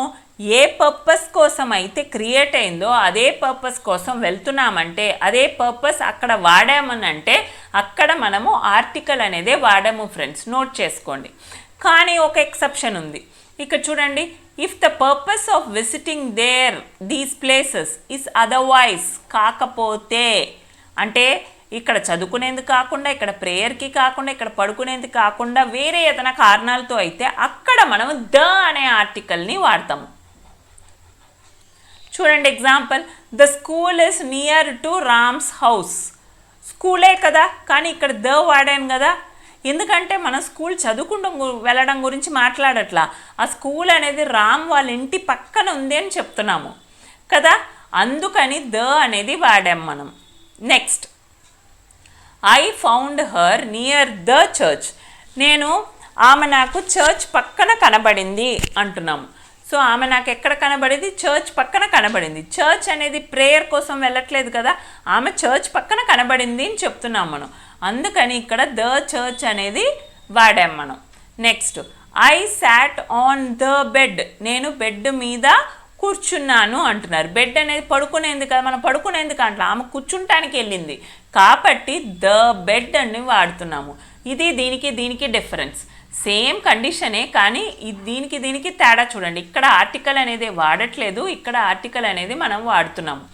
ఏ పర్పస్ కోసం అయితే క్రియేట్ అయిందో అదే పర్పస్ కోసం వెళ్తున్నామంటే, అదే పర్పస్ అక్కడ వాడామనంటే అక్కడ మనము ఆర్టికల్ అనేది వాడము ఫ్రెండ్స్, నోట్ చేసుకోండి. కానీ ఒక ఎక్సెప్షన్ ఉంది. ఇక్కడ చూడండి, if the purpose of visiting these places is otherwise, కాకపోతే అంటే ఇక్కడ చదువుకునేందుకు కాకుండా, ఇక్కడ ప్రేయర్కి కాకుండా, ఇక్కడ పడుకునేందుకు కాకుండా వేరే ఏదైనా కారణాలతో అయితే అక్కడ మనం ద అనే ఆర్టికల్ని వాడతాము. చూడండి example, the school is near to Ram's house. స్కూలే కదా, కానీ ఇక్కడ ద వాడాను కదా. ఎందుకంటే మనం స్కూల్ చదువుకుంటూ వెళ్ళడం గురించి మాట్లాడట్లా. ఆ స్కూల్ అనేది రామ్ వాళ్ళ ఇంటి పక్కన ఉంది అని చెప్తున్నాము కదా, అందుకని ద అనేది వాడాం మనం. Next I found her near the church. ఆమె నాకు చర్చ్ పక్కన కనబడింది అంటున్నాము. సో ఆమె నాకు ఎక్కడ కనబడింది? చర్చ్ పక్కన కనబడింది. చర్చ్ అనేది ప్రేయర్ కోసం వెళ్ళట్లేదు కదా, ఆమె చర్చ్ పక్కన కనబడింది అని చెప్తున్నాం మనం. అందుకని ఇక్కడ ద చర్చ్ అనేది వాడాం మనం. Next I sat on the bed. నేను బెడ్ మీద కూర్చున్నాను అంటున్నారు. బెడ్ అనేది పడుకునేందుకు కదా, మనం పడుకునేందుకు అంట, ఆమె కూర్చుంటానికి వెళ్ళింది కాబట్టి ద బెడ్ అని వాడుతున్నాము. ఇది దీనికి డిఫరెన్స్. సేమ్ కండిషనే, కానీ దీనికి తేడా చూడండి. ఇక్కడ ఆర్టికల్ అనేది వాడట్లేదు, ఇక్కడ ఆర్టికల్ అనేది మనం వాడుతున్నాము.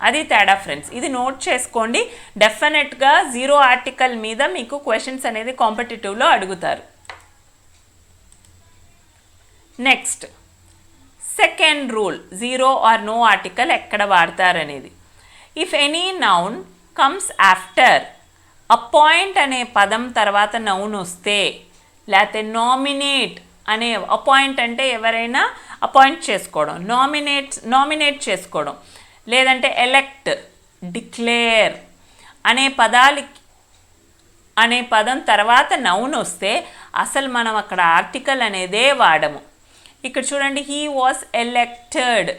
అది తేడా ఫ్రెండ్స్. ఇది నోట్ చేసుకోండి. డెఫినెట్గా 0 ఆర్టికల్ మీద మీకు క్వశ్చన్స్ అనేది కాంపిటేటివ్లో అడుగుతారు. Next second rule, 0 or no article ఎక్కడ వాడతారు అనేది. If any noun comes after appoint అనే పదం తర్వాత నౌన్ వస్తే, లేకపోతే నామినేట్ అనే, అపాయింట్ అంటే ఎవరైనా అపాయింట్ చేసుకోవడం, నామినేట్ చేసుకోవడం, లేదంటే ఎలెక్ట్, డిక్లేర్ అనే పదం తర్వాత నౌన్ వస్తే అసలు మనం అక్కడ ఆర్టికల్ అనేదే వాడము. ఇక్కడ చూడండి, హీ వాస్ ఎలెక్టెడ్.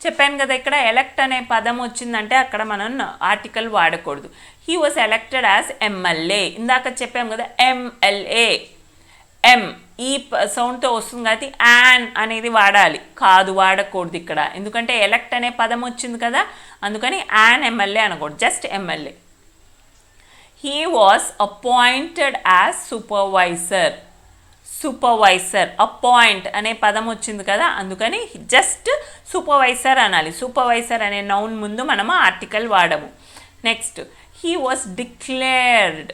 చెప్పాను కదా, ఇక్కడ ఎలెక్ట్ అనే పదం వచ్చిందంటే అక్కడ మనం ఆర్టికల్ వాడకూడదు. He was elected as MLA. ఇందాక చెప్పాము కదా, ఎంఎల్ఏ, ఎం ఈ సౌండ్తో వస్తుంది కాబట్టి యాన్ అనేది వాడాలి, కాదు వాడకూడదు ఇక్కడ. ఎందుకంటే ఎలెక్ట్ అనే పదం వచ్చింది కదా, అందుకని యాన్ ఎమ్మెల్యే అనకూడదు, just MLA. He was appointed as supervisor. Appoint అనే పదం వచ్చింది కదా, అందుకని జస్ట్ సూపర్వైజర్ అనాలి. సూపర్వైజర్ అనే నౌన్ ముందు మనము ఆర్టికల్ వాడము. Next he was declared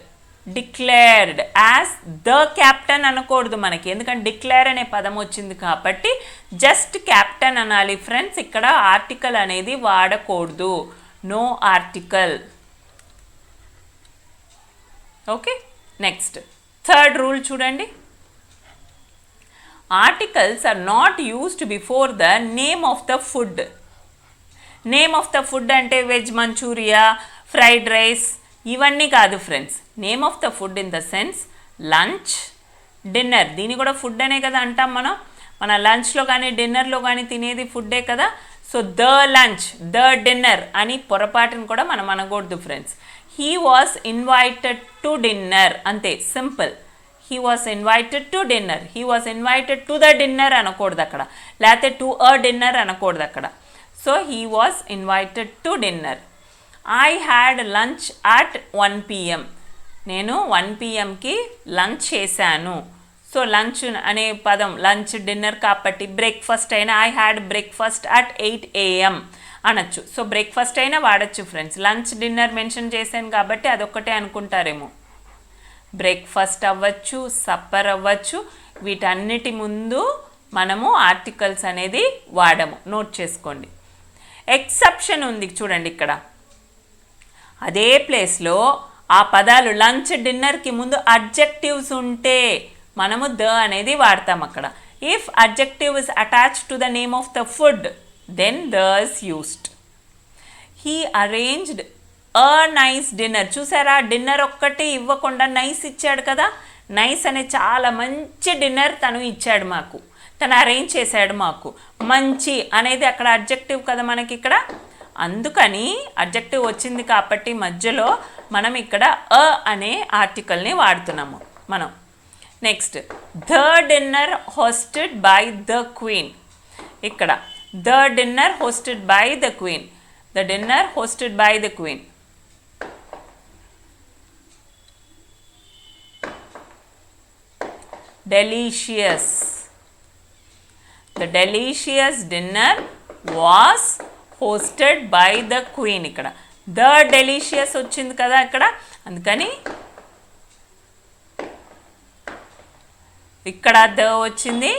as the captain అనకూడదు మనకి, ఎందుకంటే డిక్లేర్ అనే పదం వచ్చింది కాబట్టి జస్ట్ క్యాప్టెన్ అనాలి ఫ్రెండ్స్. ఇక్కడ ఆర్టికల్ అనేది వాడకూడదు, no article. Okay, next third rule చూడండి, articles are not used before the name of the food. Name of the food అంటే వెజ్ మంచూరియా, ఫ్రైడ్ రైస్ ఇవన్నీ కాదు friends. Name of the food in the sense lunch, dinner. దీన్ని కూడా food అనే కదా అంటాం మనం. మన లంచ్లో కానీ డిన్నర్లో కానీ తినేది ఫుడ్డే కదా. So the lunch, the dinner అని పొరపాటును కూడా మనం అనకూడదు friends. He was invited to dinner, అంతే, simple. He was invited to dinner, he was invited to the dinner అనకూడదు అక్కడ, లేకపోతే టు అ డిన్నర్ అనకూడదు అక్కడ. So he was invited to dinner. I had lunch at 1 PM. నేను 1 PM lunch చేశాను. సో lunch అనే పదం లంచ్ డిన్నర్ కాబట్టి బ్రేక్ఫాస్ట్ అయినా I had breakfast at 8 AM అనొచ్చు. సో బ్రేక్ఫాస్ట్ అయినా వాడచ్చు ఫ్రెండ్స్. లంచ్ డిన్నర్ మెన్షన్ చేశాను కాబట్టి అదొక్కటే అనుకుంటారేమో. బ్రేక్ఫాస్ట్ అవ్వచ్చు, సప్పర్ అవ్వచ్చు, వీటన్నిటి ముందు మనము ఆర్టికల్స్ అనేది వాడము. నోట్ చేసుకోండి. ఎక్సెప్షన్ ఉంది చూడండి ఇక్కడ. అదే ప్లేస్లో ఆ పదాలు లంచ్ డిన్నర్కి ముందు అడ్జెక్టివ్స్ ఉంటే మనము ద అనేది వాడతాం అక్కడ. If adjective is attached to the name of the food then the is used. He arranged a nice dinner. చూసారా, డిన్నర్ ఒక్కటి ఇవ్వకుండా నైస్ ఇచ్చాడు కదా. నైస్ అనే చాలా మంచి డిన్నర్ తను ఇచ్చాడు మాకు, తను అరేంజ్ చేశాడు మాకు. మంచి అనేది అక్కడ అడ్జెక్టివ్ కదా మనకి ఇక్కడ. అందుకని అడ్జెక్టివ్ వచ్చింది కాబట్టి మధ్యలో మనం ఇక్కడ అ అనే ఆర్టికల్ని వాడుతున్నాము మనం. Next, the dinner hosted by the queen. ఇక్కడ the dinner hosted by the queen. The dinner hosted by the queen. Delicious. The delicious dinner was hosted by the queen. ఇక్కడ the delicious వచ్చింది కదా ఇక్కడ, అందుకని ఇక్కడ the వచ్చింది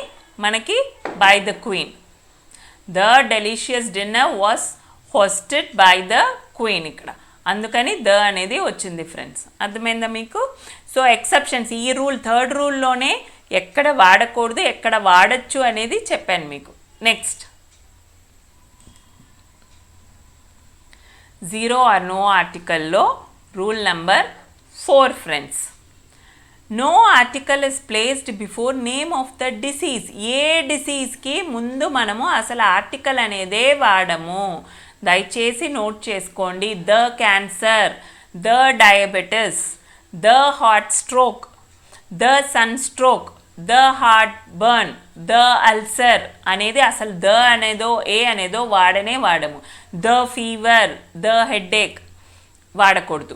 మనకి by the queen. The delicious dinner was hosted by the queen ఇక్కడ, అందుకని ద అనేది వచ్చింది ఫ్రెండ్స్. అర్థమైందా మీకు? సో ఎక్సెప్షన్స్ ఈ రూల్, థర్డ్ రూల్లోనే ఎక్కడ వాడకూడదు ఎక్కడ వాడచ్చు అనేది చెప్పాను మీకు. నెక్స్ట్, జీరో ఆర్ నో ఆర్టికల్లో rule number 4 friends. No article is placed before name of the disease. ఏ డిసీజ్కి ముందు మనము అసలు ఆర్టికల్ అనేదే వాడము. దయచేసి నోట్ చేసుకోండి. The cancer, the diabetes, the heart stroke, the sun stroke, the heart burn, the ulcer అనేది అసలు ద అనేదో ఏ అనేదో వాడనే వాడము. ద ఫీవర్, ద హెడేక్ వాడకూడదు.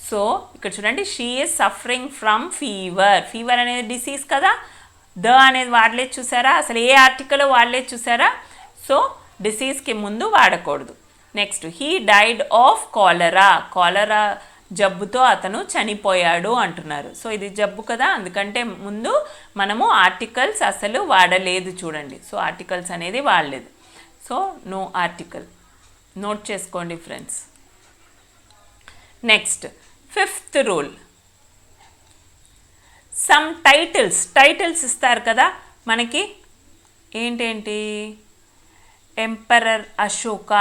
సో ఇక్కడ చూడండి, she is suffering from fever. Fever అనేది డిసీజ్ కదా, ద అనేది వాడలేదు చూసారా, అసలు ఏ ఆర్టికల్ వాడలేదు చూసారా. సో డిసీజ్కి ముందు వాడకూడదు. Next, he died of cholera. Cholera జబ్బుతో అతను చనిపోయాడు అంటున్నారు. సో ఇది జబ్బు కదా, అందుకంటే ముందు మనము ఆర్టికల్స్ అసలు వాడలేదు చూడండి. సో ఆర్టికల్స్ అనేది వాడలేదు. So no article. నోట్ చేసుకోండి friends. Next, 5th rule. Some titles. Titles ఇస్తారు కదా మనకి. ఏంటేంటి? ఎంపరర్ అశోక.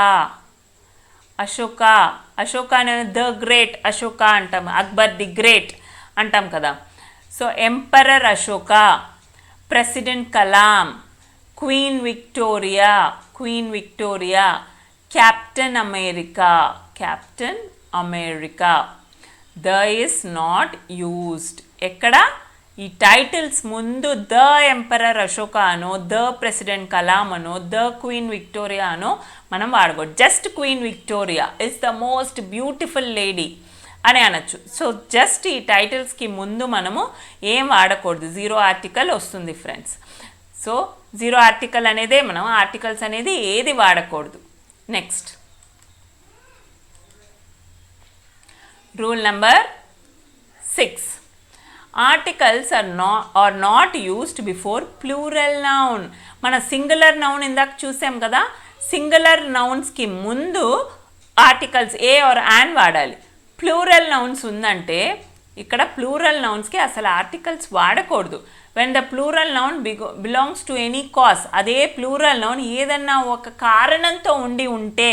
అశోక, అశోక అనేది ద గ్రేట్ అశోక అంటాం, అక్బర్ ది గ్రేట్ అంటాం కదా. So emperor Ashoka, president Kalam, queen Victoria, queen Victoria, captain America, captain America. The is not used. ఎక్కడ? ఈ టైటిల్స్ ముందు ద ఎంపరర్ అశోక అనో, ద ప్రెసిడెంట్ కలాం అనో, ద క్వీన్ విక్టోరియా అనో మనం వాడకూడదు. Just queen Victoria is the most beautiful lady అని అనొచ్చు. సో జస్ట్ ఈ టైటిల్స్కి ముందు మనము ఏం వాడకూడదు, జీరో ఆర్టికల్ వస్తుంది ఫ్రెండ్స్. సో జీరో ఆర్టికల్ అనేదే మనం, ఆర్టికల్స్ అనేది ఏది వాడకూడదు. Next, rule number 6. Articles are not used before plural noun. మన సింగులర్ నౌన్ ఇందాక చూసాం కదా, సింగులర్ నౌన్స్కి ముందు ఆర్టికల్స్ ఏ ఆర్ యాన్ వాడాలి. ప్లూరల్ నౌన్స్ ఉందంటే ఇక్కడ ప్లూరల్ నౌన్స్కి అసలు ఆర్టికల్స్ వాడకూడదు. When the plural noun belongs to any cause, అదే ప్లూరల్ నౌన్ ఏదన్నా ఒక కారణంతో ఉంటే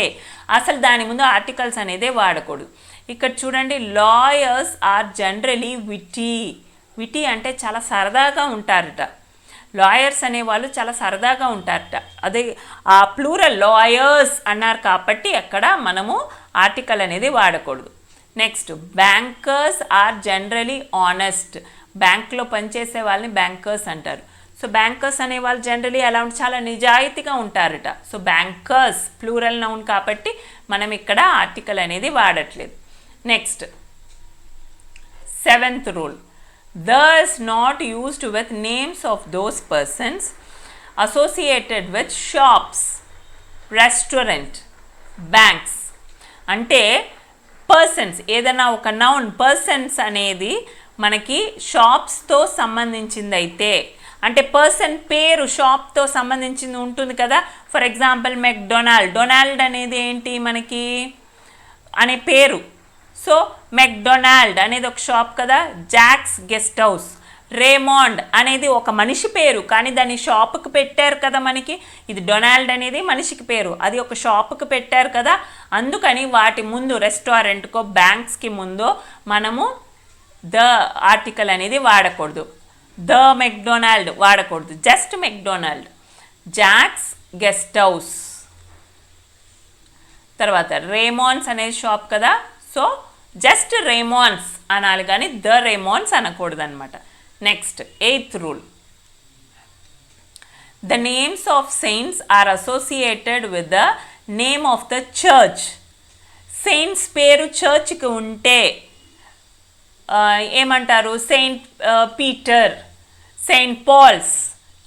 అసలు దాని ముందు ఆర్టికల్స్ అనేదే వాడకూడదు. ఇక్కడ చూడండి, lawyers are generally witty. Witty అంటే చాలా సరదాగా ఉంటారట. లాయర్స్ అనేవాళ్ళు చాలా సరదాగా ఉంటారట. అదే ఆ ప్లూరల్ లాయర్స్ అన్నారు కాబట్టి అక్కడ మనము ఆర్టికల్ అనేది వాడకూడదు. నెక్స్ట్, బ్యాంకర్స్ ఆర్ జనరలీ ఆనెస్ట్. బ్యాంక్లో పనిచేసే వాళ్ళని బ్యాంకర్స్ అంటారు. సో బ్యాంకర్స్ అనేవాళ్ళు జనరలీ ఎలా ఉంటే చాలా నిజాయితీగా ఉంటారట. సో బ్యాంకర్స్ ప్లూరల్ నౌన్ కాబట్టి మనం ఇక్కడ ఆర్టికల్ అనేది వాడట్లేదు. Next, Seventh rule, the is not used with names of those persons associated with shops, restaurant, banks. అంటే పర్సన్స్ ఏదైనా ఒక నౌన్ పర్సన్స్ అనేది మనకి షాప్స్తో సంబంధించింది అయితే, అంటే పర్సన్ పేరు షాప్తో సంబంధించింది ఉంటుంది కదా. ఫర్ ఎగ్జాంపుల్ డొనాల్డ్ అనేది ఏంటి మనకి అనే పేరు. సో మెక్డొనాల్డ్ అనేది ఒక షాప్ కదా. జాక్స్ గెస్ట్ హౌస్, రేమాండ్ అనేది ఒక మనిషి పేరు కానీ దాన్ని షాపుకి పెట్టారు కదా మనకి. ఇది డొనాల్డ్ అనేది మనిషికి పేరు, అది ఒక షాపుకి పెట్టారు కదా. అందుకని వాటి ముందు రెస్టారెంట్కో బ్యాంక్స్కి ముందు మనము ద ఆర్టికల్ అనేది వాడకూడదు. ద మెక్డొనాల్డ్ వాడకూడదు, just McDonald. Jack's guest house, తర్వాత రేమాన్స్ అనేది షాప్ కదా. సో జస్ట్ రేమాన్స్ అనాలి కానీ ద రేమాన్స్ అనకూడదు అనమాట. Next 8th rule, the names of saints are associated with the name of the church. Saints పేరు చర్చ్కి ఉంటే ఏమంటారు, Saint Peter, Saint Paul's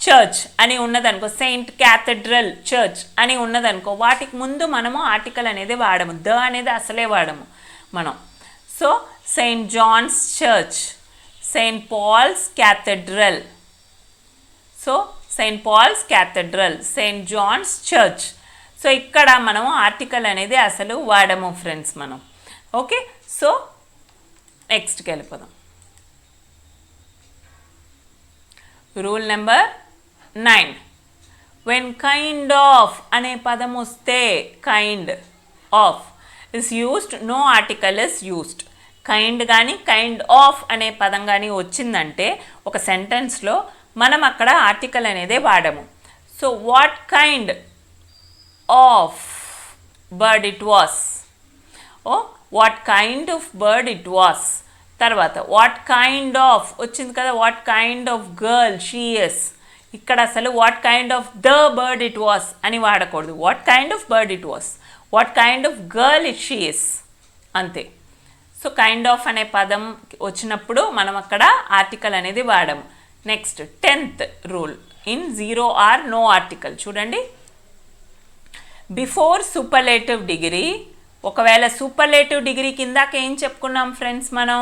church అని ఉన్నదనుకో, సెయింట్ క్యాథడ్రల్ చర్చ్ అని ఉన్నదనుకో, వాటికి ముందు మనము ఆర్టికల్ అనేది వాడము, ద అనేది అసలే వాడము మనం. So Saint John's church, Saint Paul's cathedral. So Saint Paul's cathedral, Saint John's church. So ఇక్కడ మనం ఆర్టికల్ అనేది అసలు వాడము ఫ్రెండ్స్ మనం. ఓకే, సో నెక్స్ట్కి వెళ్ళిపోదాం. Rule number 9, when kind of అనే పదం వస్తే kind of is used, no article is used. Kind కానీ కైండ్ ఆఫ్ అనే పదం కానీ వచ్చిందంటే ఒక సెంటెన్స్లో మనం అక్కడ ఆర్టికల్ అనేదే వాడము. So what kind of bird it was, what kind of bird it was. తర్వాత వాట్ కైండ్ ఆఫ్ వచ్చింది కదా, what kind of girl she is. ఇక్కడ అసలు what kind of the bird it was అని వాడకూడదు, what kind of bird it was, what kind of girl it she is, అంతే. So kind of అనే పదం వచ్చినప్పుడు మనం అక్కడ ఆర్టికల్ అనేది వాడము. Next 10th rule, in 0 or no article. చూడండి, బిఫోర్ సూపర్లేటివ్ డిగ్రీ, ఒకవేళ సూపర్లేటివ్ డిగ్రీ కిందాక ఏం చెప్పుకున్నాం ఫ్రెండ్స్ మనం,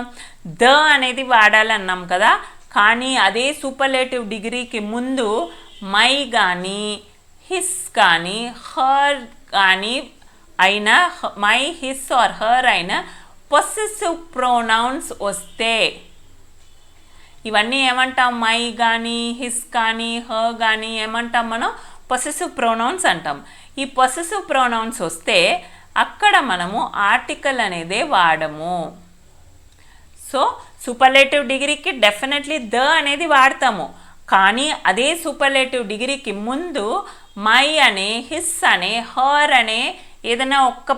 ద అనేది వాడాలన్నాం కదా. కానీ అదే సూపర్లేటివ్ డిగ్రీకి ముందు మై కానీ హిస్ కానీ హర్ కానీ అయినా, మై హిస్ ఆర్ హర్ అయినా పొసెసివ్ ప్రొనౌన్స్ వస్తే, ఇవన్నీ ఏమంటాం, మై కానీ హిస్ కానీ హర్ కానీ ఏమంటాం మనం, పొసెసివ్ ప్రొనౌన్స్ అంటాం. ఈ పొసెసివ్ ప్రొనౌన్స్ వస్తే అక్కడ మనము ఆర్టికల్ అనేదే వాడము. సో సూపర్లేటివ్ డిగ్రీకి డెఫినెట్లీ ద అనేది వాడతాము, కానీ అదే సూపర్లేటివ్ డిగ్రీకి ముందు మై అనే హిస్ అనే హర్ అనే ఏదైనా ఒక్క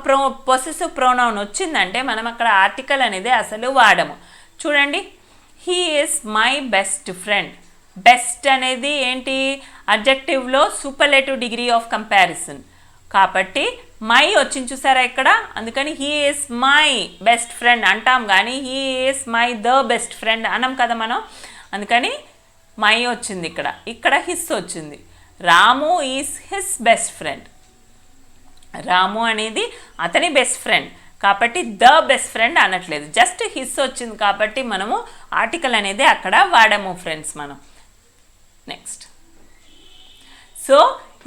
పొసెసివ్ ప్రొనౌన్ వచ్చిందంటే మనం అక్కడ ఆర్టికల్ అనేది అసలు వాడము. చూడండి, he is my best friend. Best అనేది ఏంటి, అడ్జెక్టివ్లో సూపర్లేటివ్ డిగ్రీ ఆఫ్ కంపారిజన్ కాబట్టి మై వచ్చింది చూసారా ఇక్కడ. అందుకని he is my best friend అంటాం కానీ he is my the best friend అనం కదా మనం. అందుకని మై వచ్చింది ఇక్కడ, ఇక్కడ హిస్ వచ్చింది. రాము ఈజ్ హిస్ బెస్ట్ ఫ్రెండ్. రాము అనేది అతని బెస్ట్ ఫ్రెండ్ కాబట్టి ద బెస్ట్ ఫ్రెండ్ అనట్లేదు, జస్ట్ హిస్ వచ్చింది కాబట్టి మనము ఆర్టికల్ అనేది అక్కడ వాడము ఫ్రెండ్స్ మనం. నెక్స్ట్, సో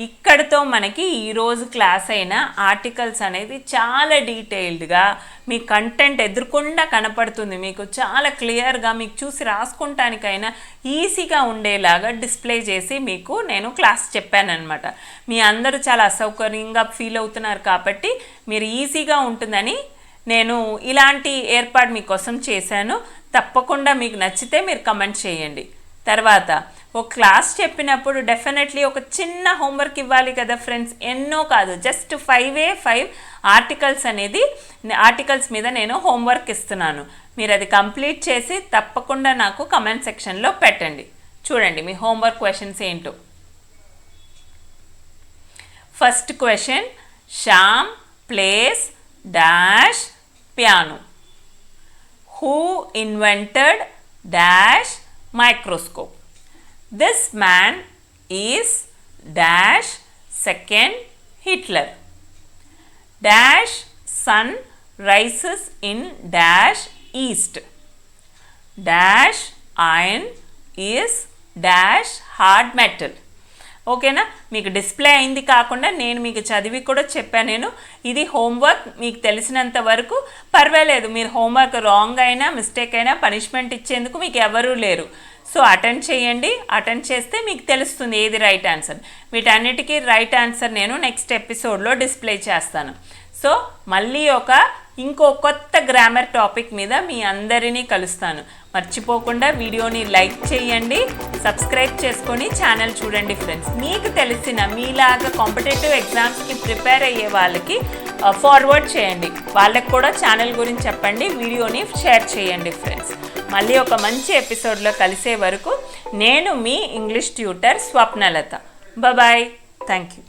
ఇక్కడితో మనకి ఈరోజు క్లాస్ అయిన ఆర్టికల్స్ అనేది చాలా డీటెయిల్డ్గా మీ కంటెంట్ ఎదుర్కొండా కనపడుతుంది, మీకు చాలా క్లియర్గా మీకు చూసి రాసుకుంటానికైనా ఈజీగా ఉండేలాగా డిస్ప్లే చేసి మీకు నేను క్లాస్ చెప్పానన్నమాట. మీ అందరూ చాలా అసౌకర్యంగా ఫీల్ అవుతున్నారు కాబట్టి మీరు ఈజీగా ఉంటుందని నేను ఇలాంటి ఏర్పాటు మీకోసం చేశాను. తప్పకుండా మీకు నచ్చితే మీరు కమెంట్ చేయండి. తర్వాత ఒక క్లాస్ చెప్పినప్పుడు డెఫినెట్లీ ఒక చిన్న హోంవర్క్ ఇవ్వాలి కదా ఫ్రెండ్స్, ఎన్నో కాదు, జస్ట్ 5 ఆర్టికల్స్ మీద నేను హోంవర్క్ ఇస్తున్నాను. మీరు అది కంప్లీట్ చేసి తప్పకుండా నాకు కమెంట్ సెక్షన్లో పెట్టండి. చూడండి మీ హోంవర్క్ క్వశ్చన్స్ ఏంటో. First question, Shyam place dash piano. who invented dash microscope. This man is dash second Hitler. Dash sun rises in dash east. Dash iron is dash hard metal. ఓకేనా, మీకు display అయింది కాకుండా నేను మీకు చదివి కూడా చెప్పాను. నేను ఇది హోంవర్క్, మీకు తెలిసినంత వరకు పర్వాలేదు. మీరు హోంవర్క్ రాంగ్ అయినా మిస్టేక్ అయినా పనిష్మెంట్ ఇచ్చేందుకు మీకు ఎవరూ లేరు. సో అటెండ్ చేయండి. అటెండ్ చేస్తే మీకు తెలుస్తుంది ఏది రైట్ ఆన్సర్. వీటన్నిటికీ రైట్ ఆన్సర్ నేను నెక్స్ట్ ఎపిసోడ్లో డిస్ప్లే చేస్తాను. సో మళ్ళీ ఇంకో కొత్త గ్రామర్ టాపిక్ మీద మీ అందరినీ కలుస్తాను. మర్చిపోకుండా వీడియోని లైక్ చేయండి, సబ్స్క్రైబ్ చేసుకొని ఛానల్ చూడండి ఫ్రెండ్స్. మీకు తెలిసిన మీలాగా కాంపిటేటివ్ ఎగ్జామ్స్కి ప్రిపేర్ అయ్యే వాళ్ళకి ఫార్వర్డ్ చేయండి. వాళ్ళకి కూడా ఛానల్ గురించి చెప్పండి, వీడియోని షేర్ చేయండి ఫ్రెండ్స్. మళ్ళీ ఒక మంచి ఎపిసోడ్లో కలిసే వరకు నేను మీ English tutor Swapnalatha. Bye. Thank you.